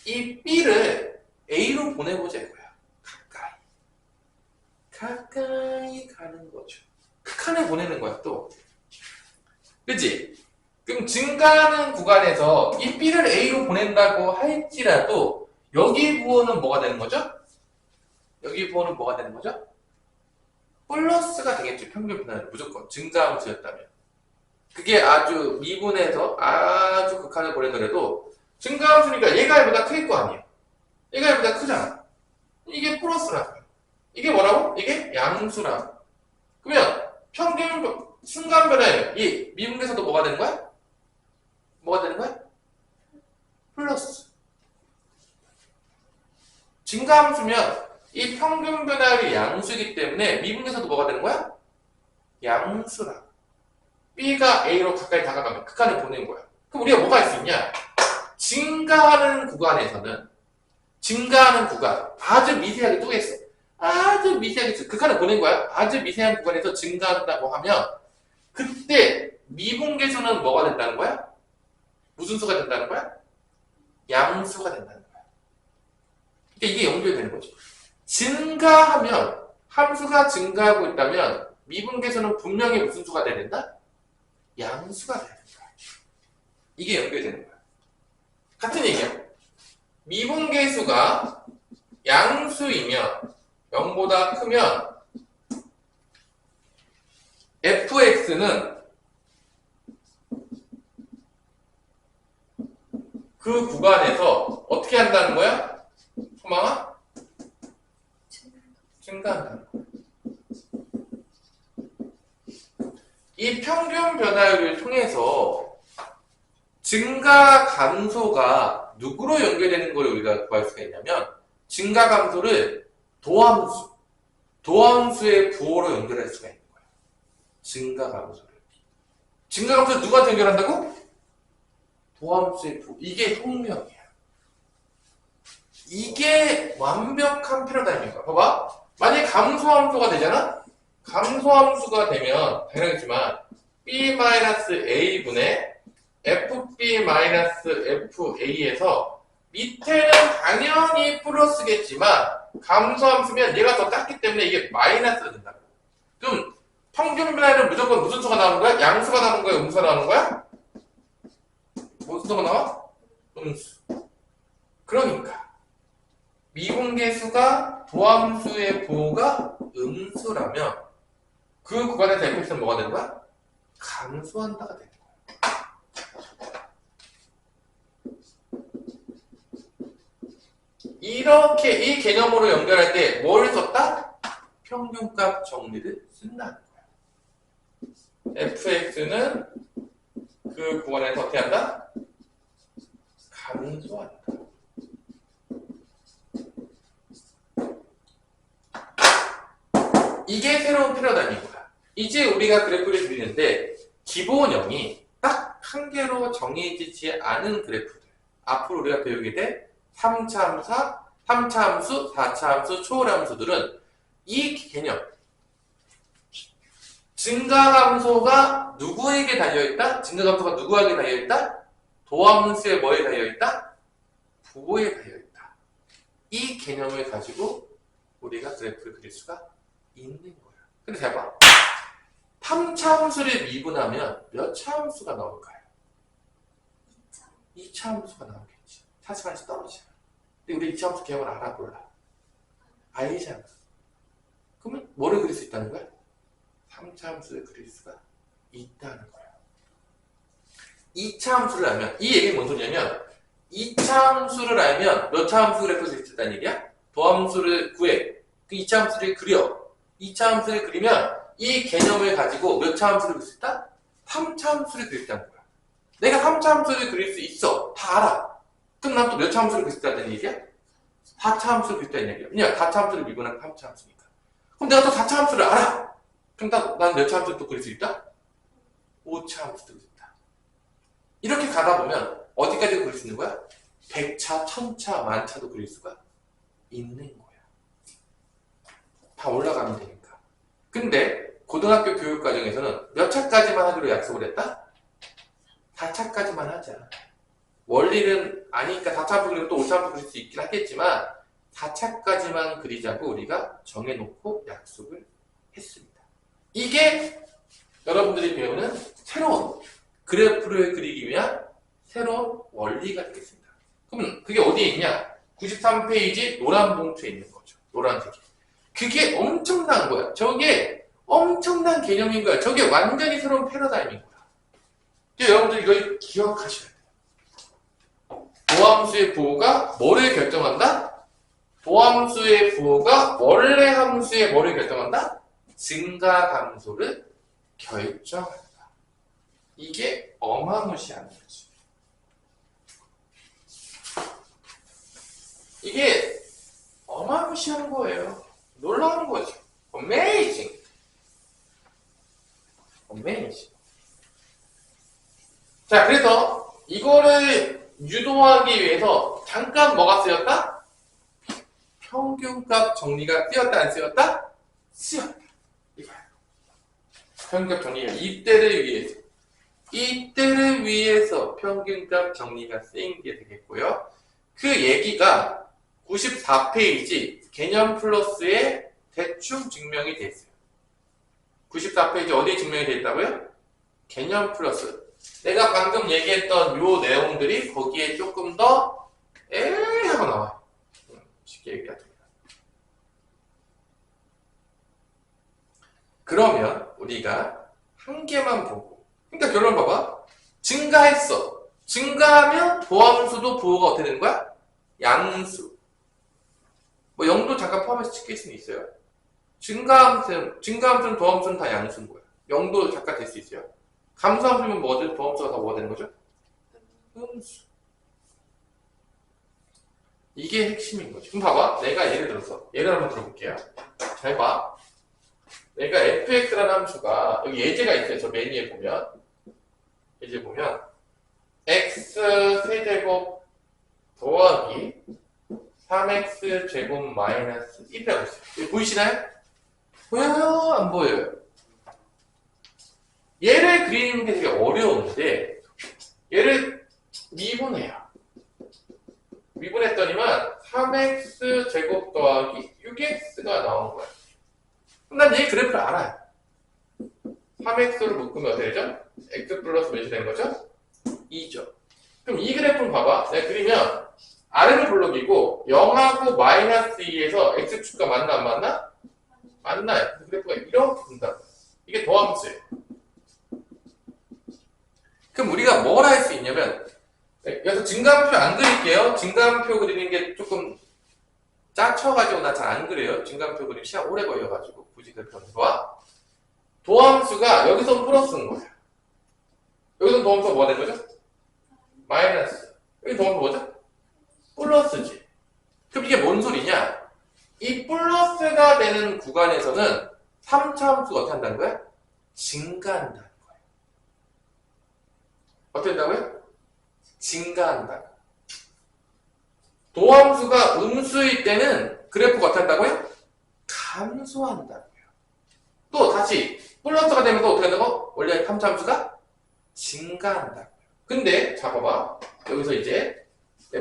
이 b를 a로 보내보자 이거야. 가까이 가는 거죠. 극한에 보내는 거야 또. 그치? 그럼 증가하는 구간에서 이 b를 a로 보낸다고 할지라도 여기 부호는 뭐가 되는 거죠? 여기 부호는 뭐가 되는 거죠? 플러스가 되겠죠. 평균 변화율 무조건 증가함수였다면. 그게 아주 미분에서 아주 극한을 보내더라도 증가함수니까 얘가 얘보다 클 거 아니에요. 얘가 얘보다 크잖아. 이게 플러스라고. 이게 뭐라고? 이게 양수라고. 그러면 평균 순간 변화율 이 미분에서도 뭐가 되는 거야? 뭐가 되는 거야? 플러스. 증가함수면 이 평균 변화율이 양수이기 때문에 미분에서도 뭐가 되는 거야? 양수라고. b가 a로 가까이 다가가면 극한을 보낸 거야. 그럼 우리가 뭐가 할 수 있냐? 증가하는 구간 아주 미세하게 쪼갰어. 아주 미세하게 극한을 보낸 거야. 아주 미세한 구간에서 증가한다고 하면 그때 미분계수는 뭐가 된다는 거야? 무슨 수가 된다는 거야? 양수가 된다는 거야. 그러니까 이게 연결되는 거죠. 증가하면 함수가 증가하고 있다면 미분계수는 분명히 무슨 수가 돼야 된다? 양수가 돼야 된다. 이게 연결되는 거야. 같은 얘기야. 미분계수가 양수이면 0보다 크면 fx는 그 구간에서 어떻게 한다는 거야? 소망아? 증가한다는 거야. 이 평균 변화율을 통해서 증가 감소가 누구로 연결되는 걸 우리가 구할 수가 있냐면 증가 감소를 도함수의 부호로 연결할 수가 있는 거야. 증가 감소를. 증가 감소를 누구한테 연결한다고? 도함수의 부호. 이게 혁명이야. 이게 완벽한 패러다임인 거야. 봐봐. 만약에 감소함수가 되잖아? 감소함수가 되면 당연하겠지만 B-A분의 FB-FA에서 밑에는 당연히 플러스겠지만 감소함수면 얘가 더 작기 때문에 이게 마이너스가 된다고. 그럼 평균 변화율은 무조건 무슨 수가 나오는 거야? 양수가 나오는 거야? 음수가 나오는 거야? 무슨 수가 나와? 음수. 그러니까 미분계수가 도함수의 부호가 음수라면 그 구간에서 fx는 뭐가 되는 거야? 감소한다가 되는 거야. 이렇게 이 개념으로 연결할 때 뭘 썼다? 평균값 정리를 쓴다는 거야. fx는 그 구간에서 어떻게 한다? 감소한다. 이게 새로운 패러다임인 거야. 이제 우리가 그래프를 그리는데 기본형이 딱 한 개로 정해지지 않은 그래프들. 앞으로 우리가 배우게 될 3차함수, 4차함수, 초월함수들은 이 개념 증가함수가 누구에게 달려있다? 증가함수가 누구에게 달려있다? 도함수에 뭐에 달려있다? 부호에 달려있다. 이 개념을 가지고 우리가 그래프를 그릴 수가 있는 거야. 근데 잘 봐. 3차함수를 미분하면 몇 차함수가 나올까요? 2차함수가 나오겠지. 사실관계에서 떨어지잖아. 근데 우리 2차함수 개념을 알아 몰라? 알잖아. 그러면 뭐를 그릴 수 있다는 거야? 3차함수를 그릴 수가 있다는 거야. 2차함수를 알면 이 얘기는 뭔 소리냐면 2차함수를 알면 몇 차함수 그래프를 그릴 수 있다는 얘기야? 도함수를 구해. 그 2차함수를 그려. 2차함수를 그리면 이 개념을 가지고 몇 차함수를 그릴 수 있다? 3차함수를 그릴 수 있다는 거야. 내가 3차함수를 그릴 수 있어. 다 알아. 그럼 난 또 몇 차함수를 그릴 수 있다는 얘기야? 4차함수를 그릴 수 있다는 얘기야. 왜냐? 4차함수를 미분하면 3차함수니까. 그럼 내가 또 4차함수를 알아. 그럼 난 몇 차함수를 또 그릴 수 있다? 5차함수도 그릴 수 있다. 이렇게 가다 보면 어디까지 그릴 수 있는 거야? 100차, 1000차, 만차도 그릴 수가 있는 거야. 다 올라가면 되니까. 근데 고등학교 교육 과정에서는 몇 차까지만 하기로 약속을 했다? 4차까지만 하자. 원리는 아니니까 4차 그리고 또 5차 그릴 수 있긴 하겠지만 4차까지만 그리자고 우리가 정해놓고 약속을 했습니다. 이게 여러분들이 배우는 새로운 그래프를 그리기 위한 새로운 원리가 되겠습니다. 그럼 그게 어디에 있냐? 93페이지 노란 봉투에 있는 거죠. 노란색이. 그게 엄청난 거야. 저게 엄청난 개념인 거야. 저게 완전히 새로운 패러다임인 거야. 여러분들 이걸 기억하셔야 돼요. 도함수의 부호가 뭐를 결정한다? 도함수의 부호가 원래 함수의 뭐를 결정한다? 증가 감소를 결정한다. 이게 어마무시한 거지. 이게 어마무시한 거예요. 놀라운 거죠. Amazing. Amazing. 자, 그래서 이거를 유도하기 위해서 잠깐 뭐가 쓰였다? 평균값 정리가 쓰였다, 안 쓰였다? 쓰였다. 이거야. 평균값 정리가 이때를 위해서 평균값 정리가 쓰인 게 되겠고요. 그 얘기가 94페이지 개념 플러스에 대충 증명이 돼 있어요. 94페이지 어디에 증명이 돼 있다고요? 개념 플러스. 내가 방금 얘기했던 요 내용들이 거기에 조금 더 에이 하고 나와요. 쉽게 얘기하자면. 그러면 우리가 한 개만 보고, 그러니까 결론 봐봐. 증가했어. 증가하면 도함수도 부호가 어떻게 되는 거야? 양수. 뭐 0도 잠깐 포함해서 찍힐 수는 있어요. 증가함수는 도함수는 다 양수인 거야. 0도 잠깐 될 수 있어요. 감소함수면 뭐든 도함수가 다 뭐가 되는 거죠? 음수. 이게 핵심인 거죠. 그럼 봐봐. 내가 예를 들어서 예를 한번 들어볼게요. 잘 봐. 내가 fx라는 함수가 여기 예제가 있어요. 저 메뉴에 보면 예제 보면 x 세제곱 더하기 3x 제곱 마이너스 1이라고 있어요. 이거 보이시나요? 보여요? 안 보여요? 얘를 그리는 게 되게 어려운데 얘를 미분해요. 미분했더니만 3x 제곱 더하기 6x가 나온 거야. 그럼 난 얘 그래프를 알아요. 3x를 묶으면 어떻게 되죠? x 플러스 몇이 되는 거죠? 2죠. 그럼 이 그래프를 봐봐. 내가 그리면 아래로 블록이고 0하고 마이너스 2에서 x축과 맞나 안 맞나? 맞나요. 그 그래프가 이렇게 된다. 이게 도함수예요. 그럼 우리가 뭘 할 수 있냐면 여기서 증가함표 안 그릴게요. 증가함표 그리는 게 조금 짜쳐가지고 나 잘 안 그려요. 증가함표 그리면 시간 오래 걸려가지고 굳이 그렇게 하는 거야. 도함수가 여기서 플러스인 거야. 여기서 도함수가 뭐가 된 거죠? 마이너스. 여기 도함수 뭐죠? 플러스지. 그럼 이게 뭔 소리냐? 이 플러스가 되는 구간에서는 3차 함수가 어떻게 한다는 거야? 증가한다는 거야. 어떻게 된다고요? 증가한다. 도함수가 음수일 때는 그래프가 어떻게 한다고요? 감소한다고요. 또 다시 플러스가 되면 또 어떻게 한다고? 원래 3차 함수가 증가한다고요. 근데 잡아봐. 여기서 이제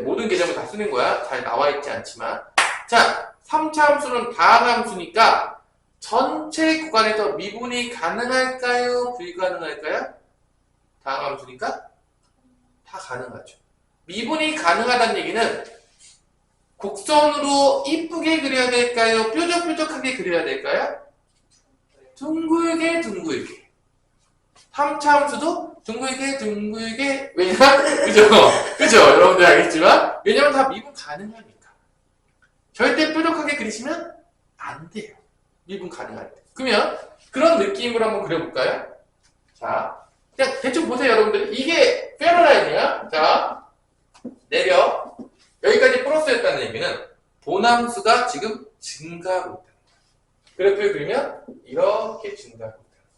모든 개념을 다 쓰는 거야. 잘 나와 있지 않지만. 자, 3차 함수는 다함수니까 전체 구간에서 미분이 가능할까요? 불가능할까요? 다함수니까 다 가능하죠. 미분이 가능하다는 얘기는 곡선으로 이쁘게 그려야 될까요? 뾰족뾰족하게 그려야 될까요? 둥글게 둥글게. 3차 함수도 둥글게 왜냐? 그죠? 여러분들 알겠지만 왜냐면 다 미분 가능하니까. 절대 뾰족하게 그리시면 안 돼요. 미분 가능할 때. 그러면 그런 느낌으로 한번 그려볼까요? 자, 그냥 대충 보세요, 여러분들. 이게 페러라인이야. 자, 내려. 여기까지 플러스였다는 얘기는 도함수가 지금 증가하고 있다는 거야. 그래프를 그리면 이렇게 증가하고 있다는 거야.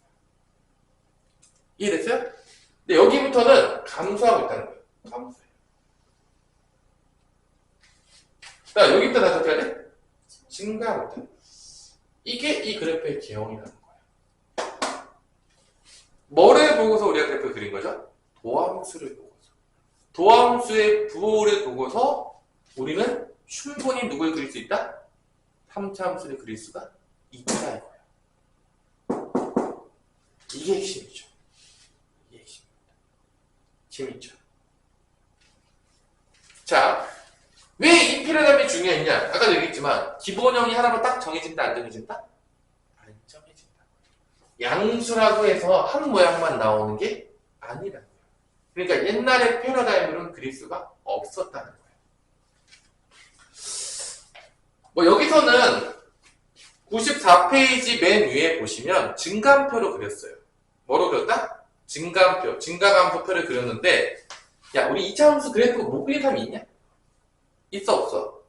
이해됐어요? 근데 여기부터는 감소하고 있다는 거예요. 감소해요. 자, 여기부터 다시 어떻게 해야 돼? 증가하고 있다는 거야. 이게 이 그래프의 개형이라는 거야. 뭐를 보고서 우리가 그래프를 그린 거죠? 도함수를 보고서. 도함수의 부호를 보고서 우리는 충분히 누굴 그릴 수 있다? 3차 함수를 그릴 수가 있다 이거야. 이게 핵심이죠. 이게 핵심입니다. 재밌죠? 자, 왜 이 피라미드이 중요했냐? 아까도 얘기했지만 기본형이 하나로 딱 정해진다, 안 정해진다? 안 정해진다. 양수라고 해서 한 모양만 나오는 게 아니라는 거예요. 그러니까 옛날에 패러다임으로는 그릴 수가 없었다는 거예요. 뭐 여기서는 94페이지 맨 위에 보시면 증감표로 그렸어요. 뭐로 그렸다? 증감표, 증가감소표를 그렸는데 야, 우리 2차 함수 그래프 못 그린 사람이 있냐? 있어, 없어?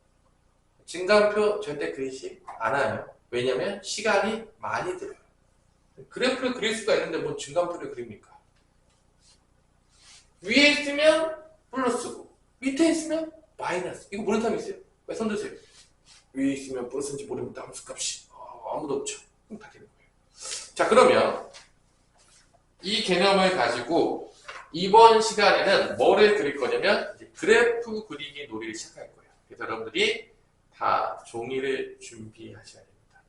증감표 절대 그리지 않아요. 왜냐면 시간이 많이 들어요. 그래프를 그릴 수가 있는데 뭐 증감표를 그립니까? 위에 있으면 플러스고 밑에 있으면 마이너스. 이거 모르는 사람 있어요? 왜 손 드세요? 위에 있으면 플러스인지 모르면 함수 값이 아무도 없죠. 그럼 다 되는 거예요. 자, 그러면 이 개념을 가지고 이번 시간에는 뭐를 그릴 거냐면 이제 그래프 그리기 놀이를 시작할 거예요. 그래서 여러분들이 다 종이를 준비하셔야 됩니다.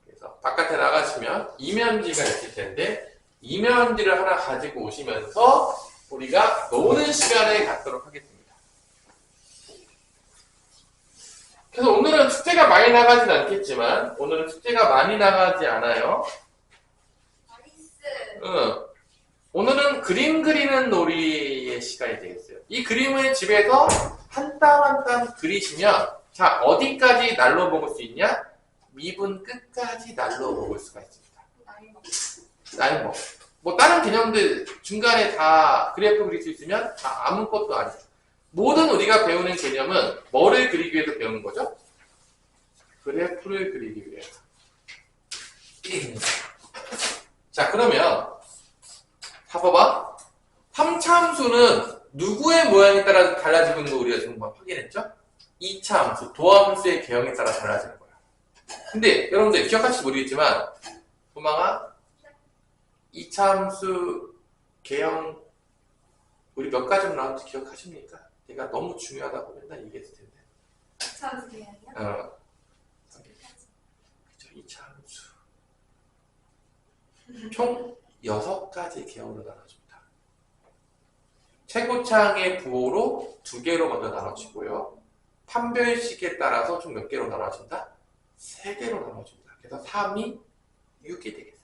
그래서 바깥에 나가시면 이면지가 있을 텐데 이면지를 하나 가지고 오시면서 우리가 노는 시간을 갖도록 하겠습니다. 그래서 오늘은 숙제가 많이 나가진 않겠지만 오늘은 숙제가 많이 나가지 않아요. 나이스. 응. 오늘은 그림 그리는 놀이의 시간이 되겠어요. 이 그림을 집에서 한 땀 한 땀 그리시면, 자, 어디까지 날로 먹을 수 있냐? 미분 끝까지 날로 먹을 수가 있습니다. 나이 먹. 뭐 다른 개념들 중간에 다 그래프 그릴 수 있으면 다 아무것도 아니죠. 모든 우리가 배우는 개념은 뭐를 그리기 위해서 배우는 거죠? 그래프를 그리기 위해서. 자, 그러면 봐봐. 3차 함수는 누구의 모양에 따라 달라지는 거 우리가 지금 확인했죠? 2차 함수, 도함수의 개형에 따라 달라지는 거야. 근데 여러분들 기억하실지 모르겠지만 소망아, 2차 함수 개형 우리 몇 가지 나왔는지 기억하십니까? 내가 너무 중요하다고 맨날 얘기했을 텐데. 차함수 개형이요? 그죠, 2차 함수. 총 6가지 개형으로 나눠줍니다. 최고창의 부호로 2개로 먼저 나눠지고요. 판별식에 따라서 총 몇 개로 나눠진다? 3개로 나눠집니다. 그래서 3이 6이 되겠습니다.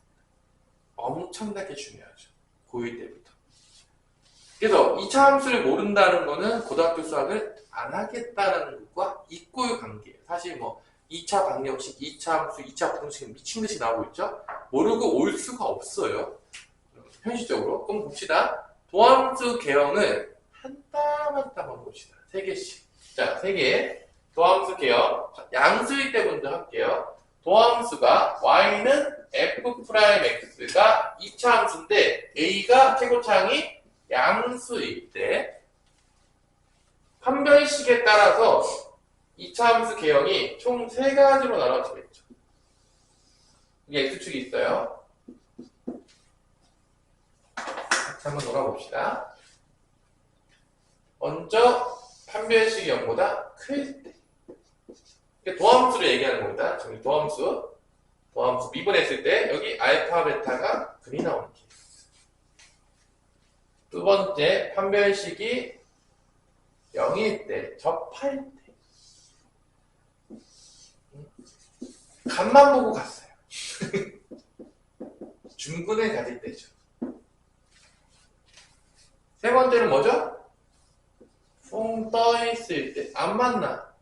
엄청나게 중요하죠. 고1 때부터. 그래서 2차 함수를 모른다는 거는 고등학교 수학을 안 하겠다는 것과 이꼬의 관계예요. 사실 뭐 2차 방정식, 2차 함수, 2차 부등식은 미친듯이 나오고 있죠. 모르고 올 수가 없어요. 현실적으로. 그럼 봅시다. 도함수 개형을 한 땀 한 땀 한번 봅시다. 3개씩. 자, 3개. 도함수 개형. 양수일 때 먼저 할게요. 도함수가 y는 f'x가 2차 함수인데 a가 최고창이 양수일 때 판별식에 따라서 2차 함수 개형이 총 3가지로 나눠지겠죠. 이게 x축이 있어요. 같이 한번 놀아봅시다. 먼저 판별식이 0보다 클 때. 이게 도함수를 얘기하는 겁니다. 저기 도함수 미분했을 때 여기 알파, 베타가 근이 나오는 케이스. 두 번째, 판별식이 0일 때, 접할 때. 간만 보고 갔어요. 중근을 가질 때죠. 세 번째는 뭐죠? 붕 떠있을 때. 안 만나.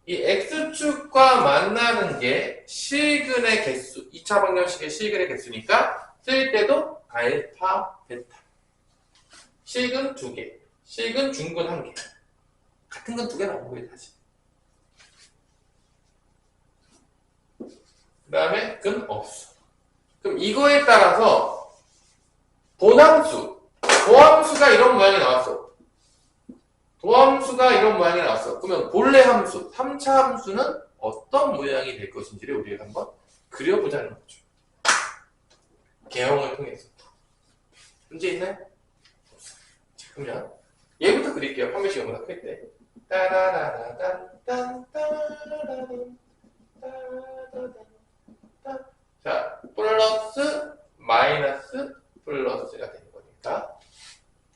이 X축과 만나는 게 실근의 개수, 2차 방정식의 실근의 개수니까 쓸 때도 알파, 베타. 실근 2개, 실근 중근 1개. 같은 건 2개 나오는 거예요, 사실. 그 다음에 근 없어. 그럼 이거에 따라서 도함수가 이런 모양이 나왔어. 도함수가 이런 모양이 나왔어. 그러면 본래 함수, 3차 함수는 어떤 모양이 될 것인지를 우리가 한번 그려보자는 거죠. 개형을 통해서. 문제 있나요? 자, 그러면 얘부터 그릴게요. 판별식 0보다 클 때. 자, 플러스, 마이너스, 플러스가 되는 거니까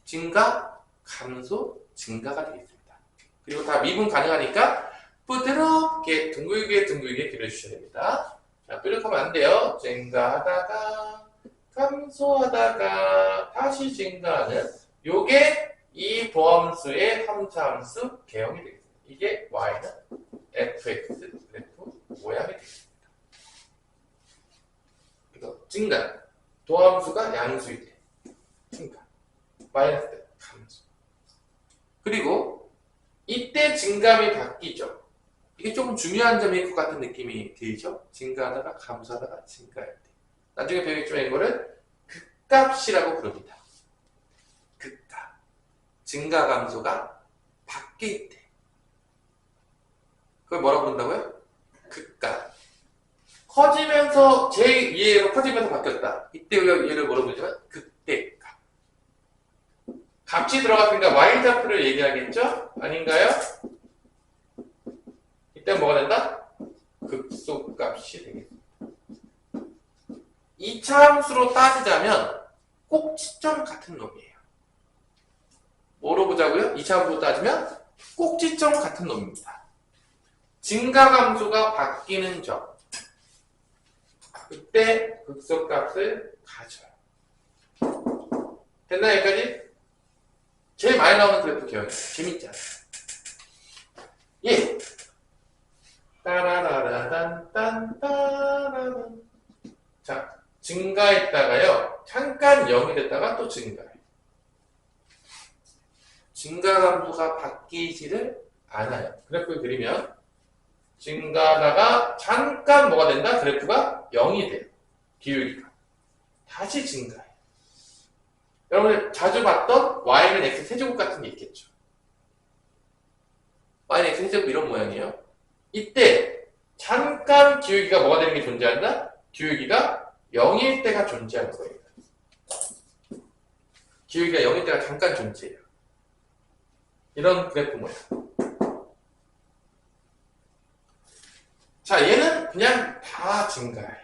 증가, 감소, 증가가 되겠습니다. 그리고 다 미분 가능하니까 부드럽게 둥글게 그려주셔야 됩니다. 자, 뾰족하면 안 돼요. 증가하다가 감소하다가 다시 증가하는 요게 이 도함수의 3차 함수 개형이 되겠습니다. 이게 y는 fx 그래프 모양이 되겠습니다. 그래서 증가, 도함수가 양수일 때 증가, 마이너스 때 감소. 그리고 이때 증감이 바뀌죠. 이게 조금 중요한 점일 것 같은 느낌이 들죠. 증가하다가 감소하다가 증가할 때. 나중에 배우겠지만 이거를 극값이라고 부릅니다. 극값. 증가 감소가 바뀔 때. 그걸 뭐라고 부른다고요? 극값. 커지면서 제2로 커지면서 바뀌었다. 이때 우리가 얘를 뭐라고 부르냐면 극대값. 값이 들어갔으니까 y좌표를 얘기하겠죠? 아닌가요? 이때 뭐가 된다? 극소값이 되겠습니다. 2차 함수로 따지자면 꼭지점 같은 놈이에요. 뭐로 보자고요? 2차 함수로 따지면 꼭지점 같은 놈입니다. 증가감수가 바뀌는 점. 그때 극소값을 가져요. 됐나 여기까지? 제일 많이 나오는 그래프 기억이에요. 재밌잖아. 예. 따라라라단 딴따라란. 자, 증가했다가요. 잠깐 0이 됐다가 또 증가해. 증가함수가 바뀌지를 않아요. 그래프를 그리면 증가하다가 잠깐 뭐가 된다? 그래프가 0이 돼요. 기울기가. 다시 증가해. 여러분 자주 봤던 y는 x 세제곱 같은 게 있겠죠. y는 x 세제곱 이런 모양이에요. 이때 잠깐 기울기가 뭐가 되는 게 존재한다? 기울기가 0일 때가 존재하는 거예요. 기울기가 0일 때가 잠깐 존재해요. 이런 그래프 모양. 자, 얘는 그냥 다 증가해요.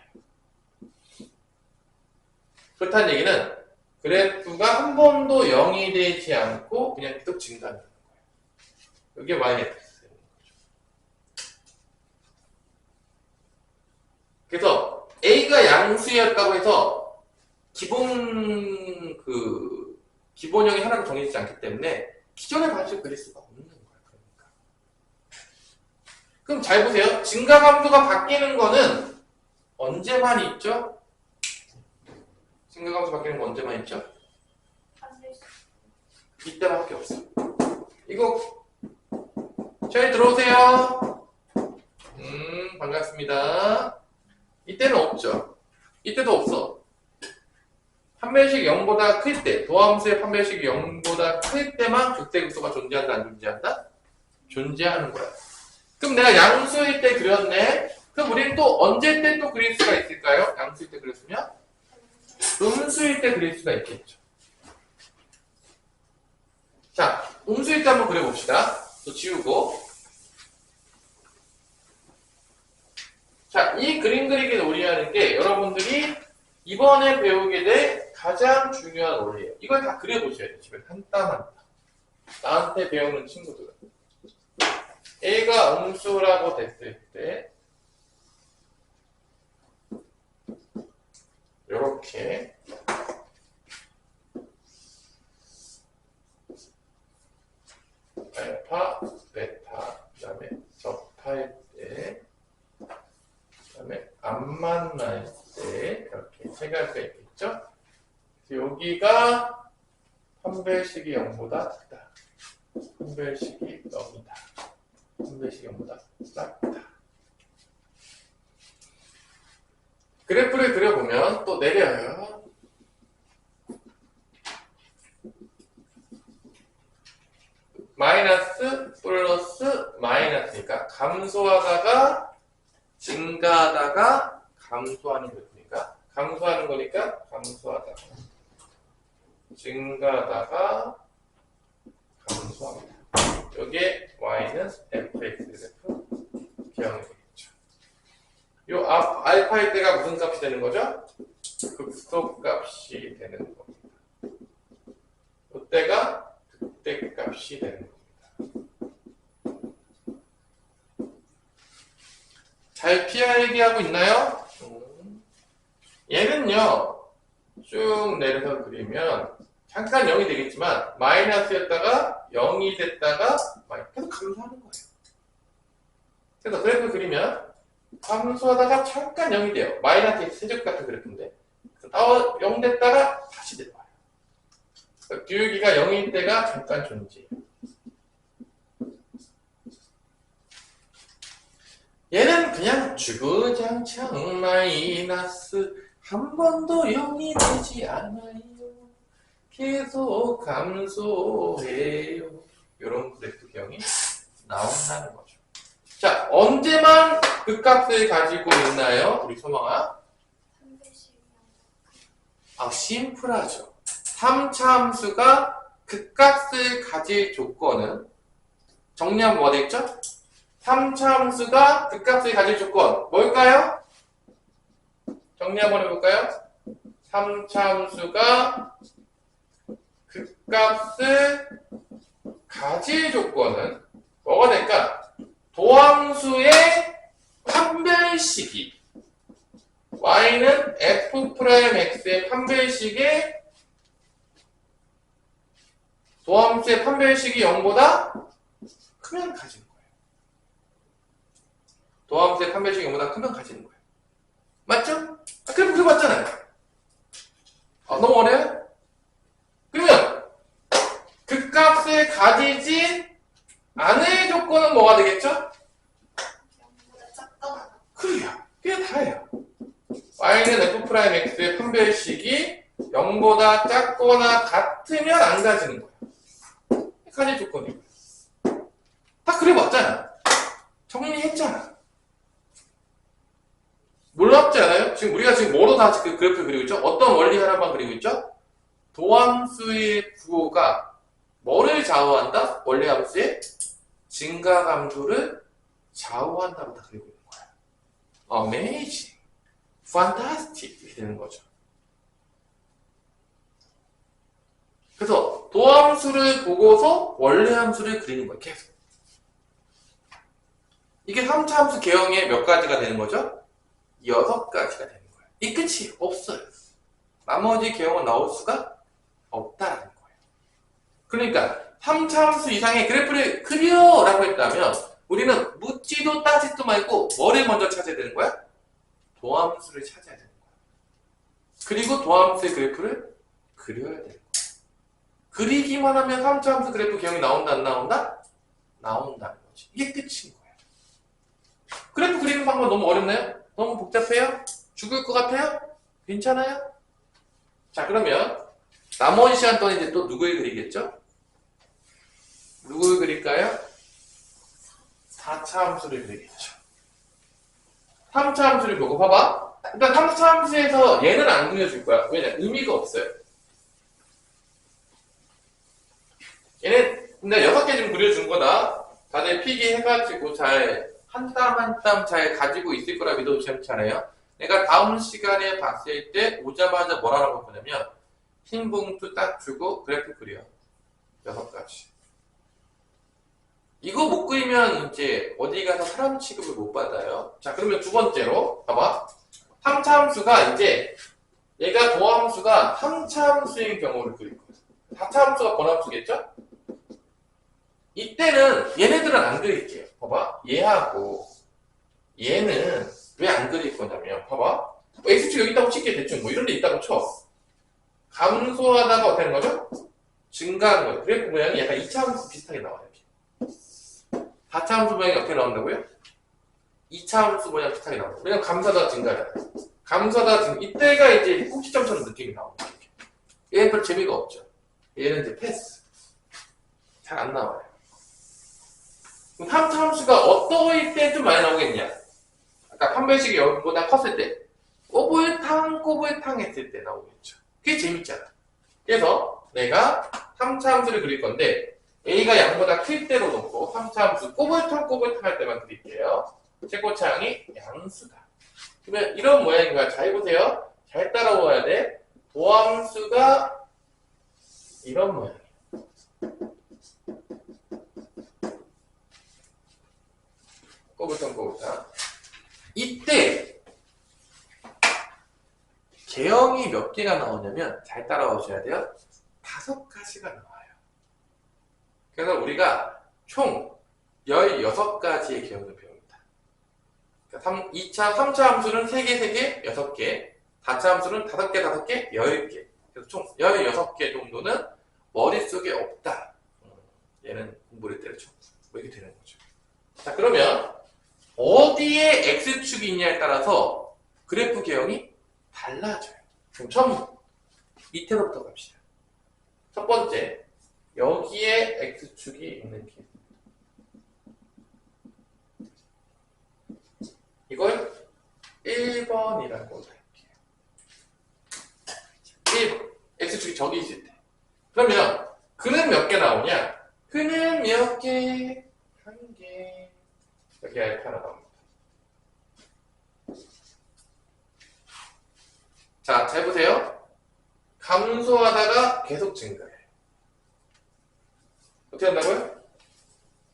그렇다는 얘기는 그래프가 한 번도 0이 되지 않고 그냥 계속 증가하는 거예요. 이게 yx. 그래서 a가 양수였다고 해서 기본형이 하나로 정해지지 않기 때문에 기존의 방식을 그릴 수가 없는 거예요. 그러니까. 그럼 잘 보세요. 증가함수가 바뀌는 거는 언제만 있죠? 증가함수 바뀌는 거 언제만 있죠? 이때밖에 없어. 이거 저희 들어오세요. 반갑습니다. 이때는 없죠. 이때도 없어. 판별식이 0보다 클 때, 도함수의 판별식이 0보다 클 때만 극대극소가 존재한다, 안 존재한다? 존재하는 거야. 그럼 내가 양수일 때 그렸네? 그럼 우리는 또 언제 때 또 그릴 수가 있을까요? 양수일 때 그렸으면? 음수일 때 그릴 수가 있겠죠. 자, 음수일 때 한번 그려봅시다. 또 지우고. 자, 이 그림 그리기 놀이하는 게 여러분들이 이번에 배우게 될 가장 중요한 원리예요. 이걸 다 그려보셔야 돼요. 집에 한 땀 한 땀. 나한테 배우는 친구들은. A가 음수라고 됐을 때 요렇게 알파, 베타, 그 다음에 접할 때, 그 다음에 안 만날 때 이렇게 세 가지가 있겠죠? 그래서 여기가 판별식이 0보다 크다. 판별식이 0이다. 판별식이 0보다 작다. 그래프를 그려보면 또 내려요. 마이너스, 플러스, 마이너스니까 감소하다가 증가하다가 감소하는 거니까 감소하는 거니까 감소하다가 증가하다가 감소합니다. 여기에 y는 fx 그래프 기억이 되겠죠. 요 앞 알파일 때가 무슨 값이 되는 거죠? 극소 값이 되는 겁니다. 이때가 극대 값이 되는 겁니다. 잘 피하기 하고 있나요? 얘는요, 쭉 내려서 그리면 잠깐 0이 되겠지만 마이너스였다가 0이 됐다가 계속 감소하는 거예요. 그래서 그래프 그리면 감소하다가 잠깐 0이 돼요. 마이너스 x 세제곱 같은 그래프인데 0 됐다가 다시 내려와요. 기울기가 0일 때가 잠깐 존재해요. 얘는 그냥 주구장창 마이너스 한 번도 0이 되지 않아요. 계속 감소해요. 이런 그래프 기형이 나온다는 거죠. 자, 언제만 그 값을 가지고 있나요? 우리 소망아? 심플하죠. 3차 함수가 그 값을 가질 조건은 정리하면 뭐가 되겠죠? 3차 함수가 그 값을 가질 조건 뭘까요? 정리 한번 해볼까요? 3차 함수가 그 값을 가질 조건은 뭐가 될까? 도함수의 판별식이 y는 f'x의 판별식의 도함수의 판별식이 0보다 크면 가지는 거예요. 도함수의 판별식이 0보다 크면 가지는 거예요. 맞죠? 그래프 그려봤잖아요. 너무 어려워요? 그러면 그 값을 가지진 않을 조건은 뭐가 되겠죠? 0보다 작거나 그래요. 그게 다예요. y는 f'x의 판별식이 0보다 작거나 같으면 안 가지는 거예요. 가질 조건이고요. 다 그려봤잖아. 정리했잖아. 놀랍지 않아요? 지금 우리가 지금 뭐로 다 그 그래프를 그리고 있죠? 어떤 원리 하나만 그리고 있죠? 도함수의 부호가 뭐를 좌우한다? 원리함수의 증가 감소를 좌우한다고 다 그리고 있는 거야. Amazing, fantastic 이렇게 되는 거죠. 그래서 도함수를 보고서 원리함수를 그리는 거예요. 계속. 이게 3차 함수 개형의 몇 가지가 되는 거죠? 6가지가 되는 거예요. 이 끝이 없어요. 나머지 개형은 나올 수가 없다라는 거예요. 그러니까 3차 함수 이상의 그래프를 그려라고 했다면 우리는 묻지도 따지도 말고 뭐를 먼저 찾아야 되는 거야? 도함수를 찾아야 되는 거야. 그리고 도함수의 그래프를 그려야 되는 거야. 그리기만 하면 3차 함수 그래프 개형이 나온다 안 나온다? 나온다는 거지. 이게 끝인 거예요. 그래프 그리는 방법 너무 어렵나요? 너무 복잡해요? 죽을 것 같아요? 괜찮아요? 자, 그러면 나머지 시간 동안 이제 또 누굴 그리겠죠? 누굴 그릴까요? 4차 함수를 그리겠죠. 3차 함수를 보고 봐봐. 일단 3차 함수에서 얘는 안 그려줄 거야. 왜냐? 의미가 없어요. 얘는 근데 6개 좀 그려준 거다. 다들 필기해가지고 잘 한 땀 한 땀 잘 가지고 있을 거라 믿어도 괜찮아요. 내가 다음 시간에 봤을 때 오자마자 뭐라고 보냐면 흰 봉투 딱 주고 그래프 그려. 6가지. 이거 못 그리면 이제 어디 가서 사람 취급을 못 받아요. 자, 그러면 두 번째로 봐봐. 3차 함수가 이제 얘가 도함수가 3차 함수인 경우를 그릴 거예요. 4차 함수가 번함수겠죠? 이때는 얘네들은 안 그릴게요. 봐봐. 얘하고 얘는 왜 안 그릴 거냐면 봐봐. x축 여기 있다고 칠게 대충 뭐 이런 데 있다고 쳐. 감소하다가 어떻게 하는 거죠? 증가하는 거예요. 그래프 모양이 약간 2차 함수 비슷하게 나와요. 4차 함수 모양이 어떻게 나온다고요? 2차 함수 모양 비슷하게 나와요. 왜냐면 감소하다가 증가하잖아요. 감소하다가 증가. 이때가 이제 꼭지점처럼 느낌이 나오는 거예요. 얘는 별 재미가 없죠. 얘는 이제 패스. 잘 안 나와요. 그럼 3차 함수가 어떠일 때 좀 많이 나오겠냐? 아까 판별식이 여기보다 컸을 때 꼬불탕 했을 때 나오겠죠. 그게 재밌잖아. 그래서 내가 3차 함수를 그릴 건데 A가 양보다 클 때로 놓고 3차 함수 꼬불탕 할 때만 그릴게요. 최고차항이 양수다. 그러면 이런 모양인 거야. 잘 보세요. 잘 따라오야 돼. 도함수가 이런 모양이에요. 꼬불탕. 이때 개형이 몇 개가 나오냐면 잘 따라오셔야 돼요. 5가지가 나와요. 그래서 우리가 총 16가지의 개형을 배웁니다. 그러니까 3차 함수는 3개, 6개, 4차 함수는 5개, 10개. 그래서 총 16개 정도는 머릿속에 없다. 얘는 공부를 때려쳐. 뭐 이렇게 되는 거죠. 자, 그러면 어디에 X축이 있냐에 따라서 그래프 개형이 달라져요. 그럼 처음 밑에서부터 갑시다. 첫 번째, 여기에 X축이 있는 케이스. 이걸 1번이라고 할게요. 1번. X축이 저기 있을 때. 그러면 그는 몇 개 나오냐? 그는 몇 개? 1개. 여기 알파 하나 나옵니다. 자, 잘 보세요. 감소하다가 계속 증가해요. 어떻게 한다고요?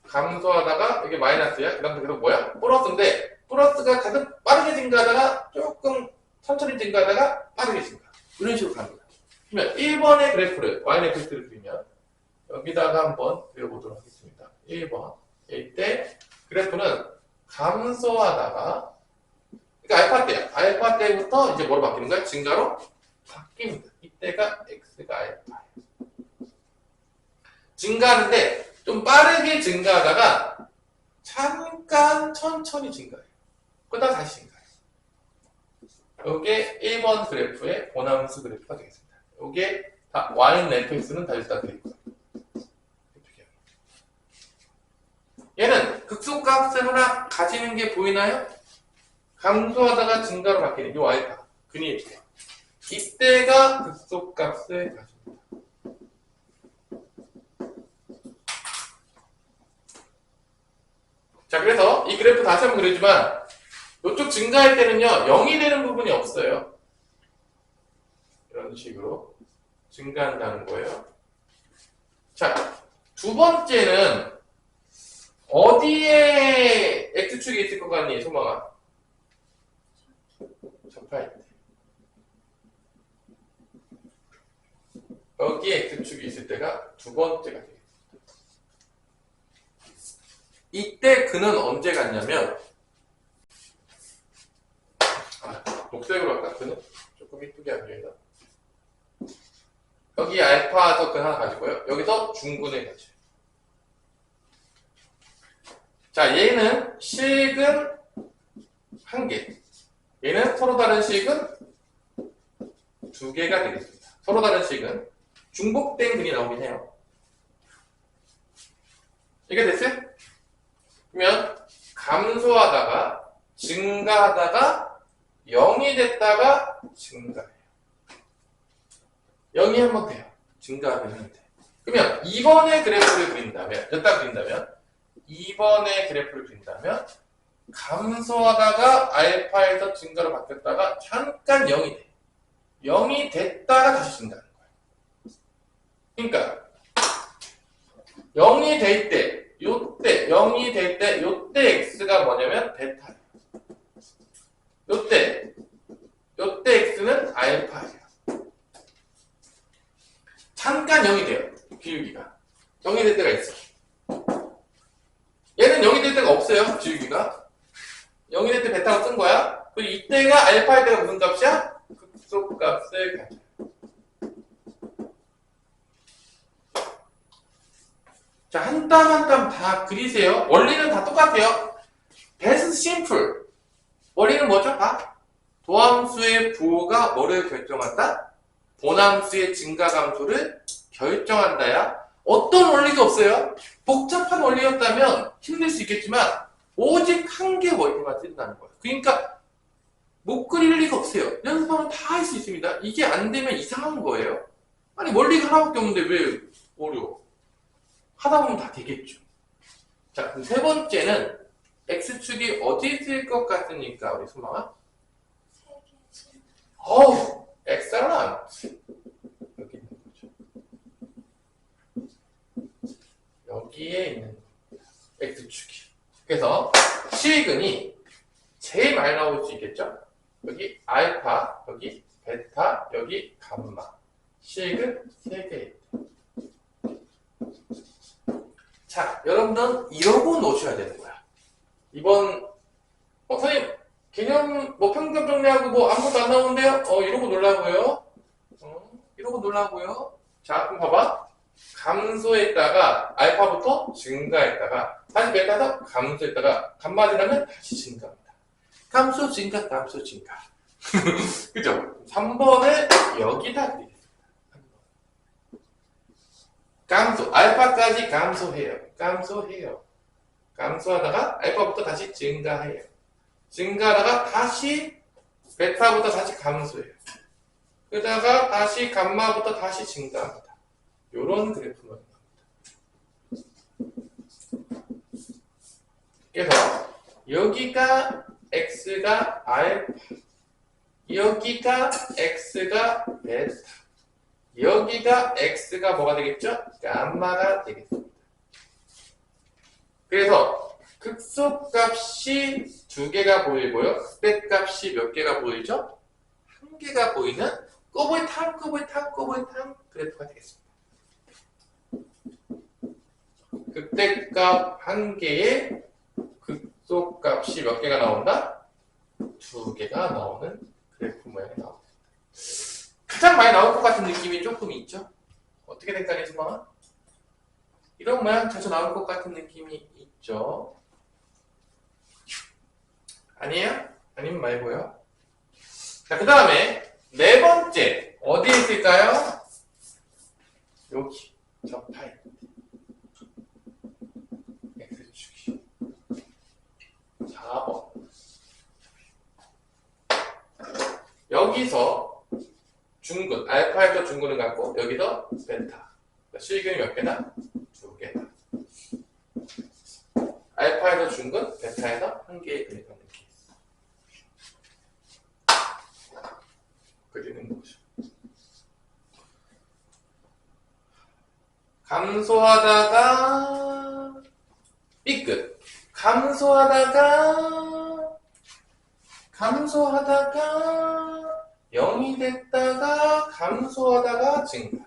감소하다가 여기 마이너스야. 그 다음에 계속 뭐야? 플러스인데 플러스가 가득 빠르게 증가하다가 조금 천천히 증가하다가 빠르게 증가. 이런 식으로 갑니다. 그러면 1번의 그래프를 y의 그래프를 그리면 여기다가 한번 그려보도록 하겠습니다. 1번. 이때 그래프는 감소하다가, 그러니까 알파 때야. 알파 때부터 이제 뭐로 바뀌는 거야? 증가로 바뀝니다. 이때가 x가 알파예요. 증가하는데 좀 빠르게 증가하다가 잠깐 천천히 증가해요. 그러다가 다시 증가해요. 이게 1번 그래프의 보남수 그래프가 되겠습니다. 이게 다 y fx는 다 일단 되겠고요. 얘는 극소값을 하나 가지는 게 보이나요? 감소하다가 증가로 바뀌는 이 알파 근이에요. 이때가 극소값을 가집니다. 자, 그래서 이 그래프 다시 한번 그리지만 이쪽 증가할 때는요 0이 되는 부분이 없어요. 이런 식으로 증가한다는 거예요. 자, 두 번째는 어디에 X축이 있을 것 같니, 소망아? 접할 때. 여기에 X축이 있을 때가 두 번째가 되겠습니다. 이때 그는 언제 갔냐면, 녹색으로 할까? 그는? 조금 이쁘게 하기 위해서. 여기 알파 더 근 하나 가지고요. 여기서 중근을 가져요. 자, 얘는 식은 한 개. 얘는 서로 다른 식은 두 개가 되겠습니다. 서로 다른 식은 중복된 근이 나오긴 해요. 이게 됐어요? 그러면 감소하다가 증가하다가 0이 됐다가 증가해요. 0이 한번 돼요. 증가하면 돼. 그러면 2번의 그래프를 그린다면, 여기다 그린다면 2번의 그래프를 그린다면 감소하다가 알파에서 증가로 바뀌었다가 잠깐 0이 돼. 0이 됐다가 다시 증가하는 거예요. 그러니까 0이 될 때, 요때 0이 될 때, 요때 x가 뭐냐면 베타예요. 요때 x는 알파예요. 잠깐 0이 돼요. 기울기가 0이 될 때가 있어. 얘는 0이 될 때가 없어요. 기울기가 0이 될 때 베타가 쓴 거야. 그리고 이때가 알파일 때가 무슨 값이야? 극소값을 가져요. 자, 한 땀 한 땀 다 그리세요. 원리는 다 똑같아요. 베스트 심플. 원리는 뭐죠? 다 도함수의 부호가 뭐를 결정한다? 본함수의 증가 감소를 결정한다야. 어떤 원리도 없어요. 복잡한 원리였다면 힘들 수 있겠지만 오직 한 개 원리만 쓴다는 거예요. 그러니까 못 그릴 리가 없어요. 연습하면 다 할 수 있습니다. 이게 안 되면 이상한 거예요. 아니 원리가 하나밖에 없는데 왜 어려워? 하다 보면 다 되겠죠. 자, 그럼 세 번째는 X축이 어디 있을 것 같으니까 우리 소망아? 어우, excellent. 여기 있는 거죠. 여기에 있는 겁니다. X축이. 그래서 실근이 제일 많이 나올 수 있겠죠? 여기 알파, 여기 베타, 여기 감마. 실근 3개. 자, 여러분들은 이러고 놓으셔야 되는 거야. 이번, 선생님, 개념, 평균 정리하고 아무것도 안 나오는데요? 이러고 놀라고요. 이러고 놀라고요. 자, 그럼 봐봐. 감소했다가, 알파부터 증가했다가, 다시 베타에서 감소했다가, 감마 지나면 다시 증가합니다. 감소, 증가, 감소, 증가. 그죠? 3번을 여기다 그리겠습니다. 감소, 알파까지 감소해요. 감소하다가 알파부터 다시 증가해요. 증가하다가 다시 베타부터 다시 감소해요. 그러다가 다시 감마부터 다시 증가합니다. 요런 그래프가 나옵니다. 그래서 여기가 x가 알파, 여기가 x가 베타, 여기가 x가 뭐가 되겠죠? 감마가 되겠습니다. 그래서 극소값이 2개가 보이고요. 극대값이 몇 개가 보이죠? 1개가 보이는 꼬불탕 그래프가 되겠습니다. 극대값 한 개에 극소값이 몇 개가 나온다? 두 개가 나오는 그래프 모양이 나옵니다. 가장 많이 나올 것 같은 느낌이 조금 있죠? 어떻게 생각해, 수망아? 이런 모양 자주 나올 것 같은 느낌이 있죠? 아니에요? 아니면 말고요. 자, 그 다음에 네 번째 어디에 있을까요? 여기 저 파이 X축이 4번 여기서 중근 알파에서 중근을 갖고 여기서 베타 실근이 몇 개다? 두 개다. 알파에서 중근, 베타에서 한 개의 근을 갖는 케이스 그리는 거죠. 감소하다가 B끝 감소하다가 0이 됐다가 감소하다가 증가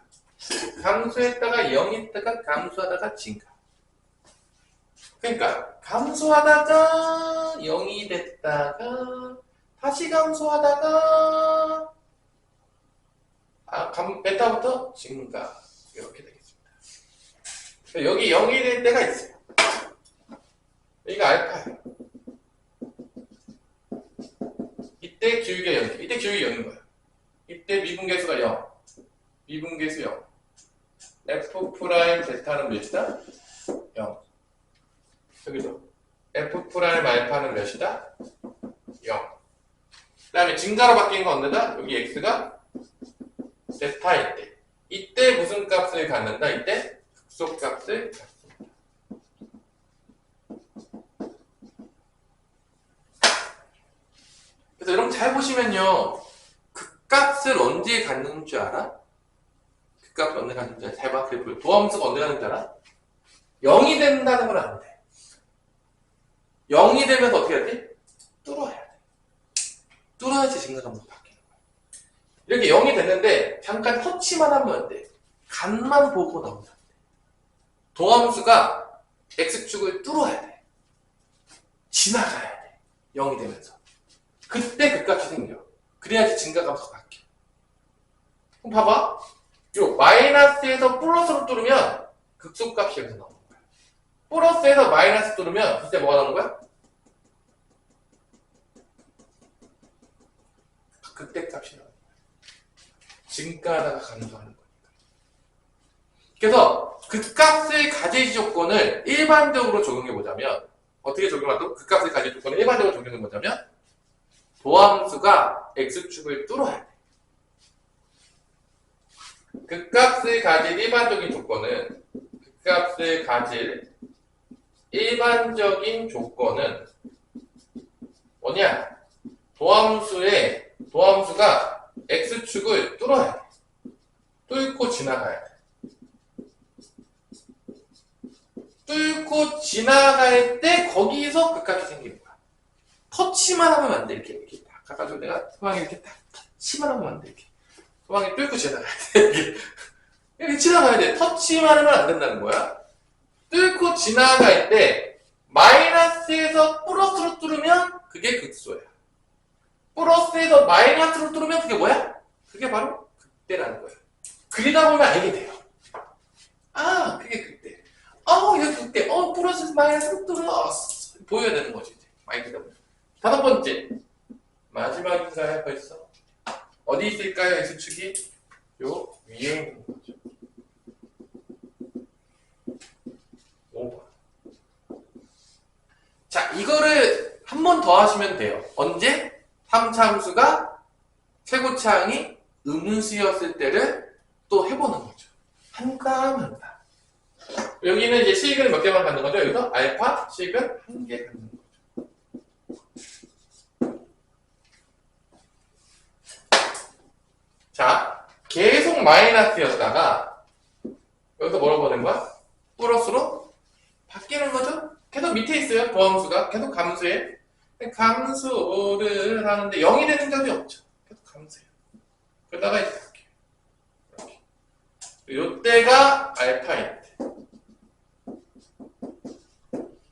감소했다가 0이 됐다가 감소하다가 증가 그러니까 감소하다가 0이 됐다가 다시 감소하다가 베타부터 증가 이렇게 되겠습니다. 여기 0이 될 때가 있어요. 여기가 알파예요. 이때 기울기가 0, 이때 기울기가 0인 거예요. 이때 미분계수가 0, 미분계수 0. F 프라임 베타는 몇이다? 0. 여기도 F 프라임 알파는 몇이다? 0. 그 다음에 증가로 바뀐 건 언제다? 여기 X가 베타일 때. 이때 무슨 값을 갖는다? 이때 극소값을 갖습니다. 그래서 여러분 잘 보시면요. 극값을 언제 갖는 줄 알아? 극값을 언제 갖는 줄 알아? 잘 봐. 도함수가 언제 갖는 줄 알아? 0이 된다는 건 안 돼. 0이 되면서 어떻게 해야 돼? 뚫어야 돼. 뚫어야지 증가가 바뀌는 거야. 이렇게 0이 됐는데 잠깐 터치만 하면 안 돼. 간만 보고 나오면 안 돼. 도함수가 X축을 뚫어야 돼. 지나가야 돼. 0이 되면서. 그때 극값이 생겨. 그래야지 증가감수가 바뀌어. 그럼 봐봐. 요 마이너스에서 플러스로 뚫으면 극소값이 여기서 나오는 거야. 플러스에서 마이너스 뚫으면 이때 뭐가 나오는 거야? 극대값이 나오는 거야. 증가하다가 감소하는 거니까. 그래서 극값을 가질 조건을 일반적으로 적용해 보자면 어떻게 적용하도 극값을 가질 조건을 일반적으로 적용해 보자면 도함수가 X축을 뚫어야 돼. 극값을 가질 일반적인 조건은 뭐냐? 도함수가 X축을 뚫어야 돼. 뚫고 지나가야 돼. 뚫고 지나갈 때 거기서 극값이 생기는 거야. 터치만 하면 안 돼. 이렇게 딱 가가지고 내가 소방이 이렇게 딱 터치만 하면 안 돼. 이렇게 소방이 뚫고 지나가야 돼. 이렇게 지나가야 돼. 터치만 하면 안 된다는 거야. 뚫고 지나갈 때 마이너스에서 플러스로 뚫으면 그게 극소야. 플러스에서 마이너스로 뚫으면 그게 뭐야? 그게 바로 극대라는 거야. 그리다 보면 알게 돼요. 아, 그게 극대. 여기 극대. 플러스에서 마이너스로 뚫어. 보여야 되는 거지. 이제. 많이 그리다 보면. 다섯 번째. 마지막인가요? 벌써? 어디 있을까요? X축이? 요 위에 있는 거죠. 5번. 자, 이거를 한 번 더 하시면 돼요. 언제? 3차 함수가 최고차항이 음수였을 때를 또 해보는 거죠. 한감. 여기는 이제 실근을 몇 개만 갖는 거죠? 여기서 알파 실근 한 개 갖는 거죠. 자, 계속 마이너스였다가 여기서 뭐라고 보는 거야? 플러스로 바뀌는 거죠? 계속 밑에 있어요. 도함수가 계속 감소해. 감소를 하는데 0이 되는 적이 없죠. 계속 감소해요. 그러다가 이렇게 바뀌어요. 이때가 알파일 때.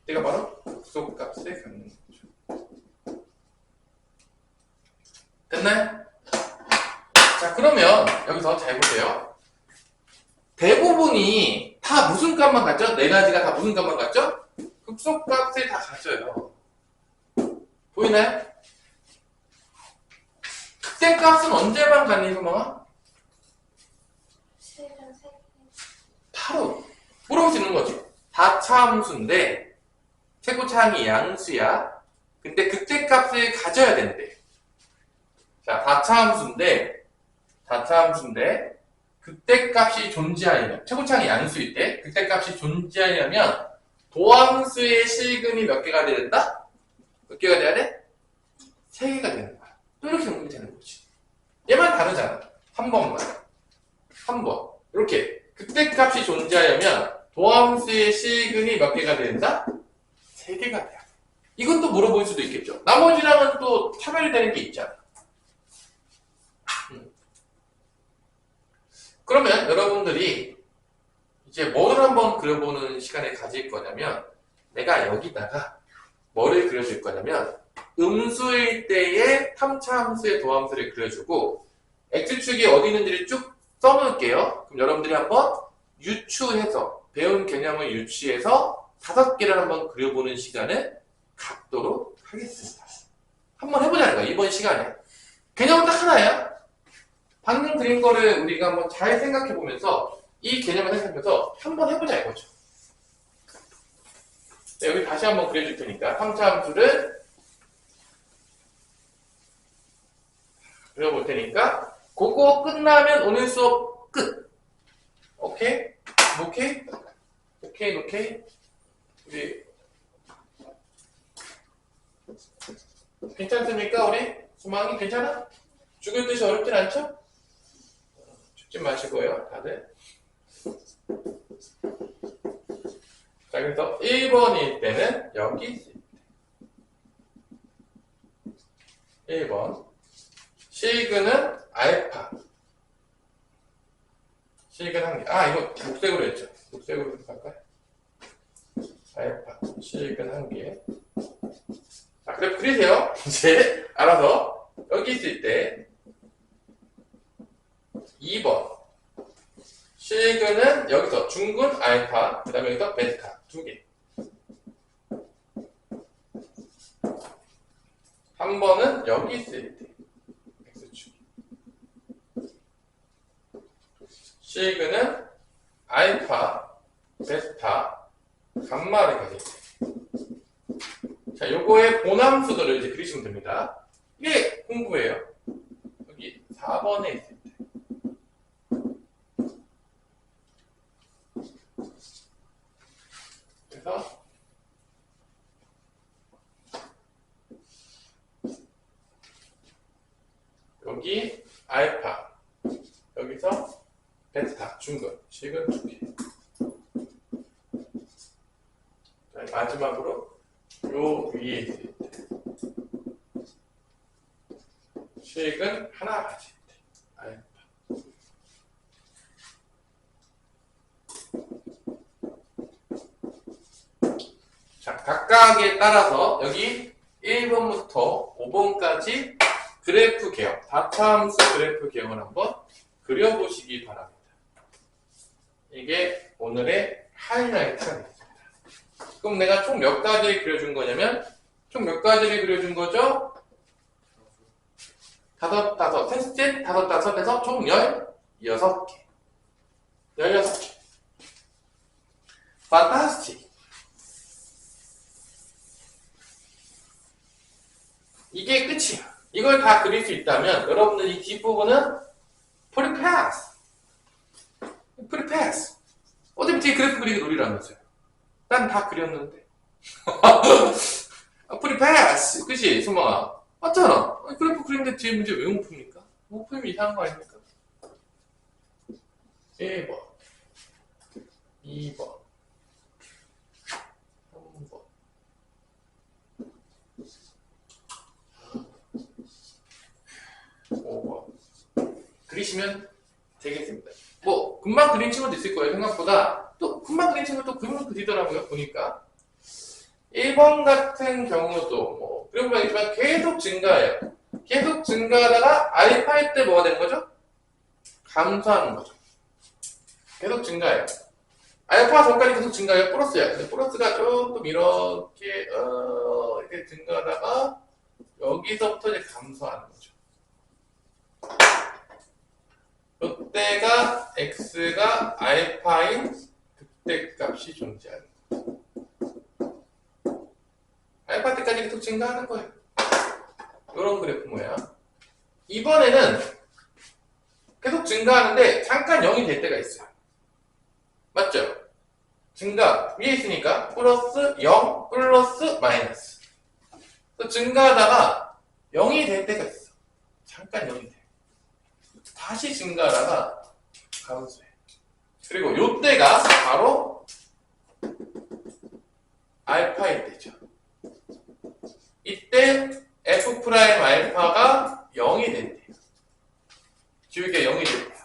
이때가 바로 극소값을 갖는 거죠. 됐나요? 자, 그러면 여기서 잘 보세요. 대부분이 다 무슨 값만 갖죠? 네 가지가 다 무슨 값만 갖죠? 극소값을 다 가져요. 보이나요? 극대값은 언제만 갖니, 소망아? 실은 세 개. 바로 물어볼 수 있는 거죠. 다차함수인데 최고차항이 양수야. 근데 극대값을 가져야 된대. 자, 다차함수인데 극대값이 존재하려면, 최고차항이 양수일 때 극대값이 존재하려면 도함수의 실근이 몇 개가 돼야 된다? 몇 개가 돼야 돼? 3개가 되는 거야. 또 이렇게 연결이 되는 거지. 얘만 다르잖아. 한 번만. 이렇게 극대값이 존재하려면 도함수의 실근이 몇 개가 된다? 3개가 돼야 돼. 이건 또 물어볼 수도 있겠죠. 나머지랑은 또 차별이 되는 게 있잖아. 그러면 여러분들이 이제 뭐를 한번 그려보는 시간을 가질 거냐면, 내가 여기다가 뭐를 그려줄 거냐면 음수일 때의 3차 함수의 도함수를 그려주고 x축이 어디 있는지를 쭉 써놓을게요. 그럼 여러분들이 한번 유추해서, 배운 개념을 유추해서 5개를 한번 그려보는 시간을 갖도록 하겠습니다. 한번 해보자는 거야, 이번 시간에. 개념은 딱 하나야. 방금 그린 거를 우리가 한번 잘 생각해보면서, 이 개념을 생각하면서 한번 해보자 이거죠. 자, 여기 다시 한번 그려줄 테니까 3차 함수를 그려볼 테니까 그거 끝나면 오늘 수업 끝. 오케이? 오케이? 우리 괜찮습니까? 우리? 수망이 괜찮아? 죽을 듯이 어렵진 않죠? 죽지 마시고요, 다들. 자, 그래서 1번일 때는 여기 있을 때 1번 실근은 알파. 실근 한 개. 아, 이거 녹색으로 했죠. 녹색으로 할까요? 알파 실근 한 개. 자, 그래 그리세요. 이제 알아서 여기 있을 때 2번 실근은 여기서 중근 알파, 그 다음에 여기서 베타 2개. 한 번은 여기 있을 때 x축 실근은 알파, 베타, 감마를 가질 때. 자, 요거의 본함수들을 이제 그리시면 됩니다. 이게 공부예요. 여기 4번에 있을 때. 그래서 여기 알파, 여기서 베타, 중근, 실근 2개. 마지막으로 요 위에 있을 때 실근 하나 가질 때 알파. 자, 각각에 따라서 여기 1번부터 5번까지 그래프 개형, 다차함수 그래프 개형을 한번 그려보시기 바랍니다. 이게 오늘의 하이라이트가 되겠습니다. 그럼 내가 총 몇 가지를 그려준 거냐면, 총 몇 가지를 그려준 거죠? 5, 셋째 5, 해서 총 16개. 16개. 판타스틱. 이게 끝이야. 이걸 다 그릴 수 있다면 여러분들 이 뒷부분은 프리패스. 어차피 뒤에 그래프 그리기 놀이라면서요. 난 다 그렸는데. 프리패스. 그치, 소망아? 맞잖아. 그래프 그리는데 뒤에 문제 왜 못 풉니까? 못 풀면 이상한 거 아닙니까? 1번, 2번, 3번, 5번. 그리시면 되겠습니다. 뭐 금방 그린 친구도 있을 거예요. 생각보다 또 금방 그린 친구 또 그림을 그리더라고요. 보니까 1번 같은 경우도 뭐 그리고 보겠지만 계속 증가해요. 계속 증가하다가 알파일 때 뭐가 되는 거죠? 감소하는 거죠. 계속 증가해요. 알파 전까지 계속 증가해요. 플러스야. 근데 플러스가 조금 이렇게 증가하다가 여기서부터 이제 감소하는 거죠. 이때가 x가 알파인 극대값이 존재하는 거죠. 알파 때까지 계속 증가하는 거예요. 이런 그래프 모양. 이번에는 계속 증가하는데 잠깐 0이 될 때가 있어요. 맞죠? 증가 위에 있으니까 플러스 0 플러스 마이너스. 또 증가하다가 0이 될 때가 있어. 잠깐 0이 돼. 다시 증가하다가 감소해. 그리고 요때가 바로 알파일 때죠. 이때 f 프라임 알파가 0이 된대요. 기울기가 0이 된대요.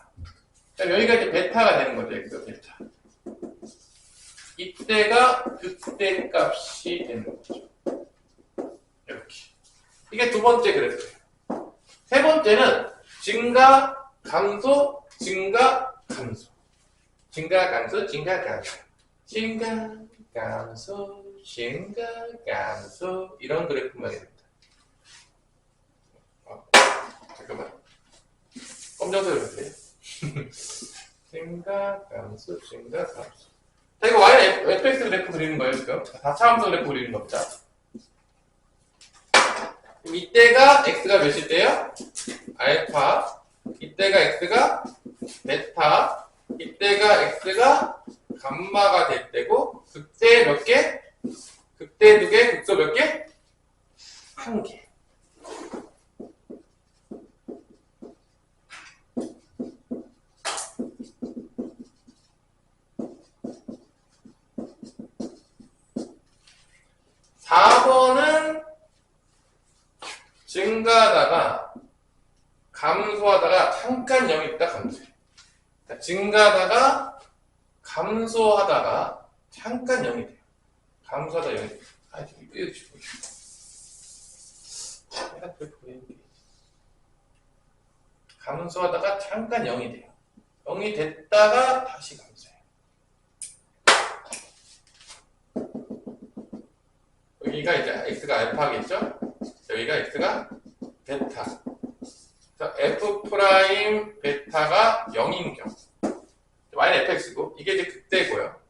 그럼 여기가 이제 베타가 되는 거죠. 여기서 베타. 이때가 극대값이 되는 거죠. 이렇게. 이게 두 번째 그래프예요. 세 번째는 증가, 감소, 증가, 감소. 증가, 감소, 증가, 감소. 증가, 감소, 증가, 감소. 이런 그래프만 됩니다. 잠깐만. 검정색으로 해주세요. 증가, 감소, 증가, 감소. 자, 이거 Y는 fx 그래프 그리는 거예요, 지금. 다차함수 그래프 그리는 겁니다. 그럼 이때가 x가 몇일 때요? 알파. 이때가 x가 베타. 이때가 x가 감마가 될 때고, 극대 몇 개? 극대 2개, 극소 몇 개? 1개. (4번은) 증가하다가 감소하다가 잠깐 0이 있다 감소해. 그러니까 증가하다가 감소하다가 잠깐 0이 돼요. 감소하다 0이 돼요. 아, 좀 이거 내가 그렇게 보이는 게 감소하다가 잠깐 0이 돼요. 0이 됐다가 다시 감소해요. 여기가 이제 x가 알파겠죠? 여기가 x가 베타. f 프라임 베타가 0인 경우. y는 fx고, 이게 이제 극대고요.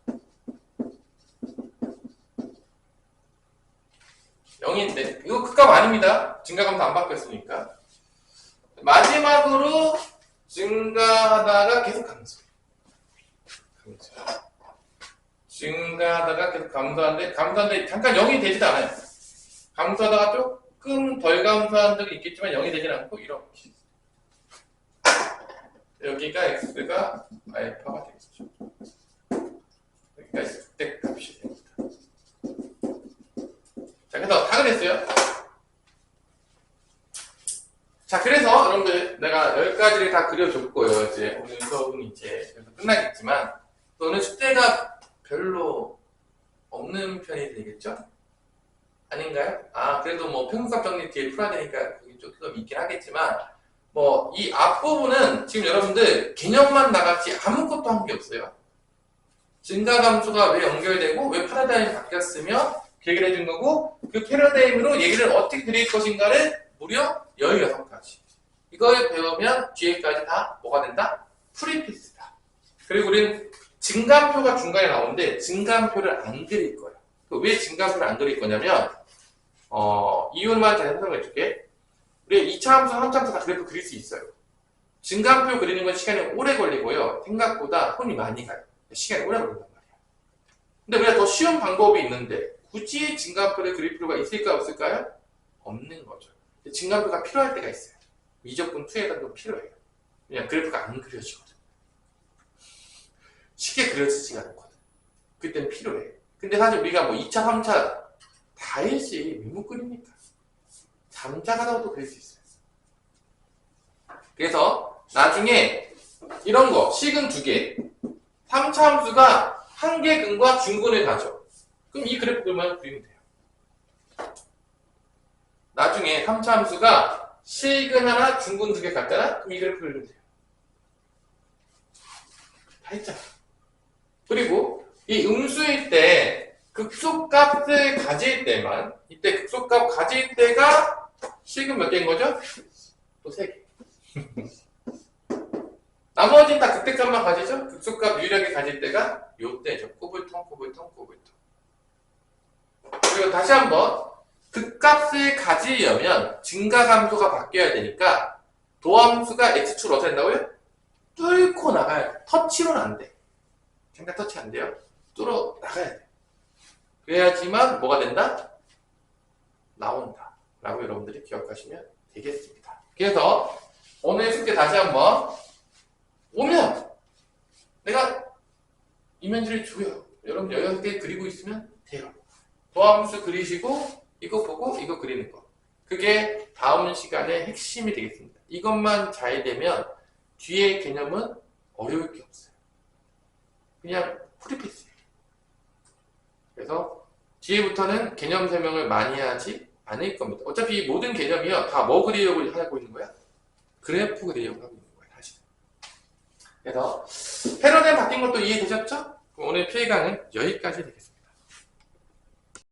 0인데, 이거 극값 아닙니다. 증가감도 안 바뀌었으니까. 마지막으로 증가하다가 계속 감소. 증가하다가 계속 감소하는데 잠깐 0이 되지도 않아요. 감소하다가 조금 덜 감소한 적이 있겠지만 0이 되진 않고 이렇게. 여기가 x가 알파가 되겠죠. 여기가 극대값이 됩니다. 자, 그래서 다 그랬어요. 자, 그래서 여러분들 내가 여기까지를 다 그려줬고요. 이제 오늘 수업은 이제 끝나겠지만 오늘 숙제가 별로 없는 편이 되겠죠? 아닌가요? 아, 그래도 뭐 평균값 정리 뒤에 풀어야 되니까 그게 조금 있긴 하겠지만 뭐 이 앞부분은 지금 여러분들 개념만 나갔지 아무것도 한 게 없어요. 증가 감소가 왜 연결되고 왜 파라다임이 바뀌었으며 그 얘기를 해준 거고, 그 패러다임으로 얘기를 어떻게 드릴 것인가를 무려 16가지. 이걸 배우면 뒤에까지 다 뭐가 된다? 프리피스다. 그리고 우리는 증감표가 중간에 나오는데 증감표를 안 그릴 거예요. 왜 증감표를 안 그릴 거냐면 이유만 잘 설명해 줄게. 우리 2차 함수, 3차 함수 다 그래프 그릴 수 있어요. 증감표 그리는 건 시간이 오래 걸리고요. 생각보다 손이 많이 가요. 시간이 오래 걸린단 말이야. 근데 우리가 더 쉬운 방법이 있는데 굳이 증감표를 그릴 필요가 있을까 없을까요? 없는 거죠. 증감표가 필요할 때가 있어요. 미적분 2에다도 필요해요. 그냥 그래프가 안 그려지거든. 쉽게 그려지지가 않거든. 그때는 필요해. 근데 사실 우리가 뭐 2차, 3차 다 일시 왜 못 그립니까? 잠자가다가도 그릴 수 있어요. 그래서 나중에 이런 거 식은 2개, 3차 함수가 한계근과 중근을 가져. 그럼 이 그래프 그리면 돼요. 나중에 3차 함수가 실근 하나, 중근 두 개 같잖아? 그럼 이 그래프 그리면 돼요. 다 했잖아. 그리고 이 음수일 때 극소값을 가질 때만, 이때 극소값 가질 때가 실근 몇 개인 거죠? 또 3개. 나머지는 다 극대값만 가지죠? 극소값 유일하게 가질 때가 요때죠. 꼬불통. 그리고 다시 한번 극값을 가지려면 증가함수가 바뀌어야 되니까 도함수가 x축을 어떻게 된다고요? 뚫고 나가야 돼. 터치로는 안 돼. 생각 터치 안 돼요. 뚫어 나가야 돼. 그래야지만 뭐가 된다? 나온다. 라고 여러분들이 기억하시면 되겠습니다. 그래서 오늘 숙제 다시 한번 오면 내가 이면지를 줘요. 여러분 6개 그리고 있으면 돼요. 도함수 그리시고 이거 보고 이거 그리는 거. 그게 다음 시간의 핵심이 되겠습니다. 이것만 잘 되면 뒤에 개념은 어려울 게 없어요. 그냥 프리패스예요. 그래서 뒤에부터는 개념 설명을 많이 하지 않을 겁니다. 어차피 모든 개념이요. 다 뭐 그리려고 하고 있는 거야? 그래프 그리려고 하고 있는 거야. 사실. 그래서 패러다임 바뀐 것도 이해되셨죠? 그럼 오늘 필강은 여기까지 되겠습니다.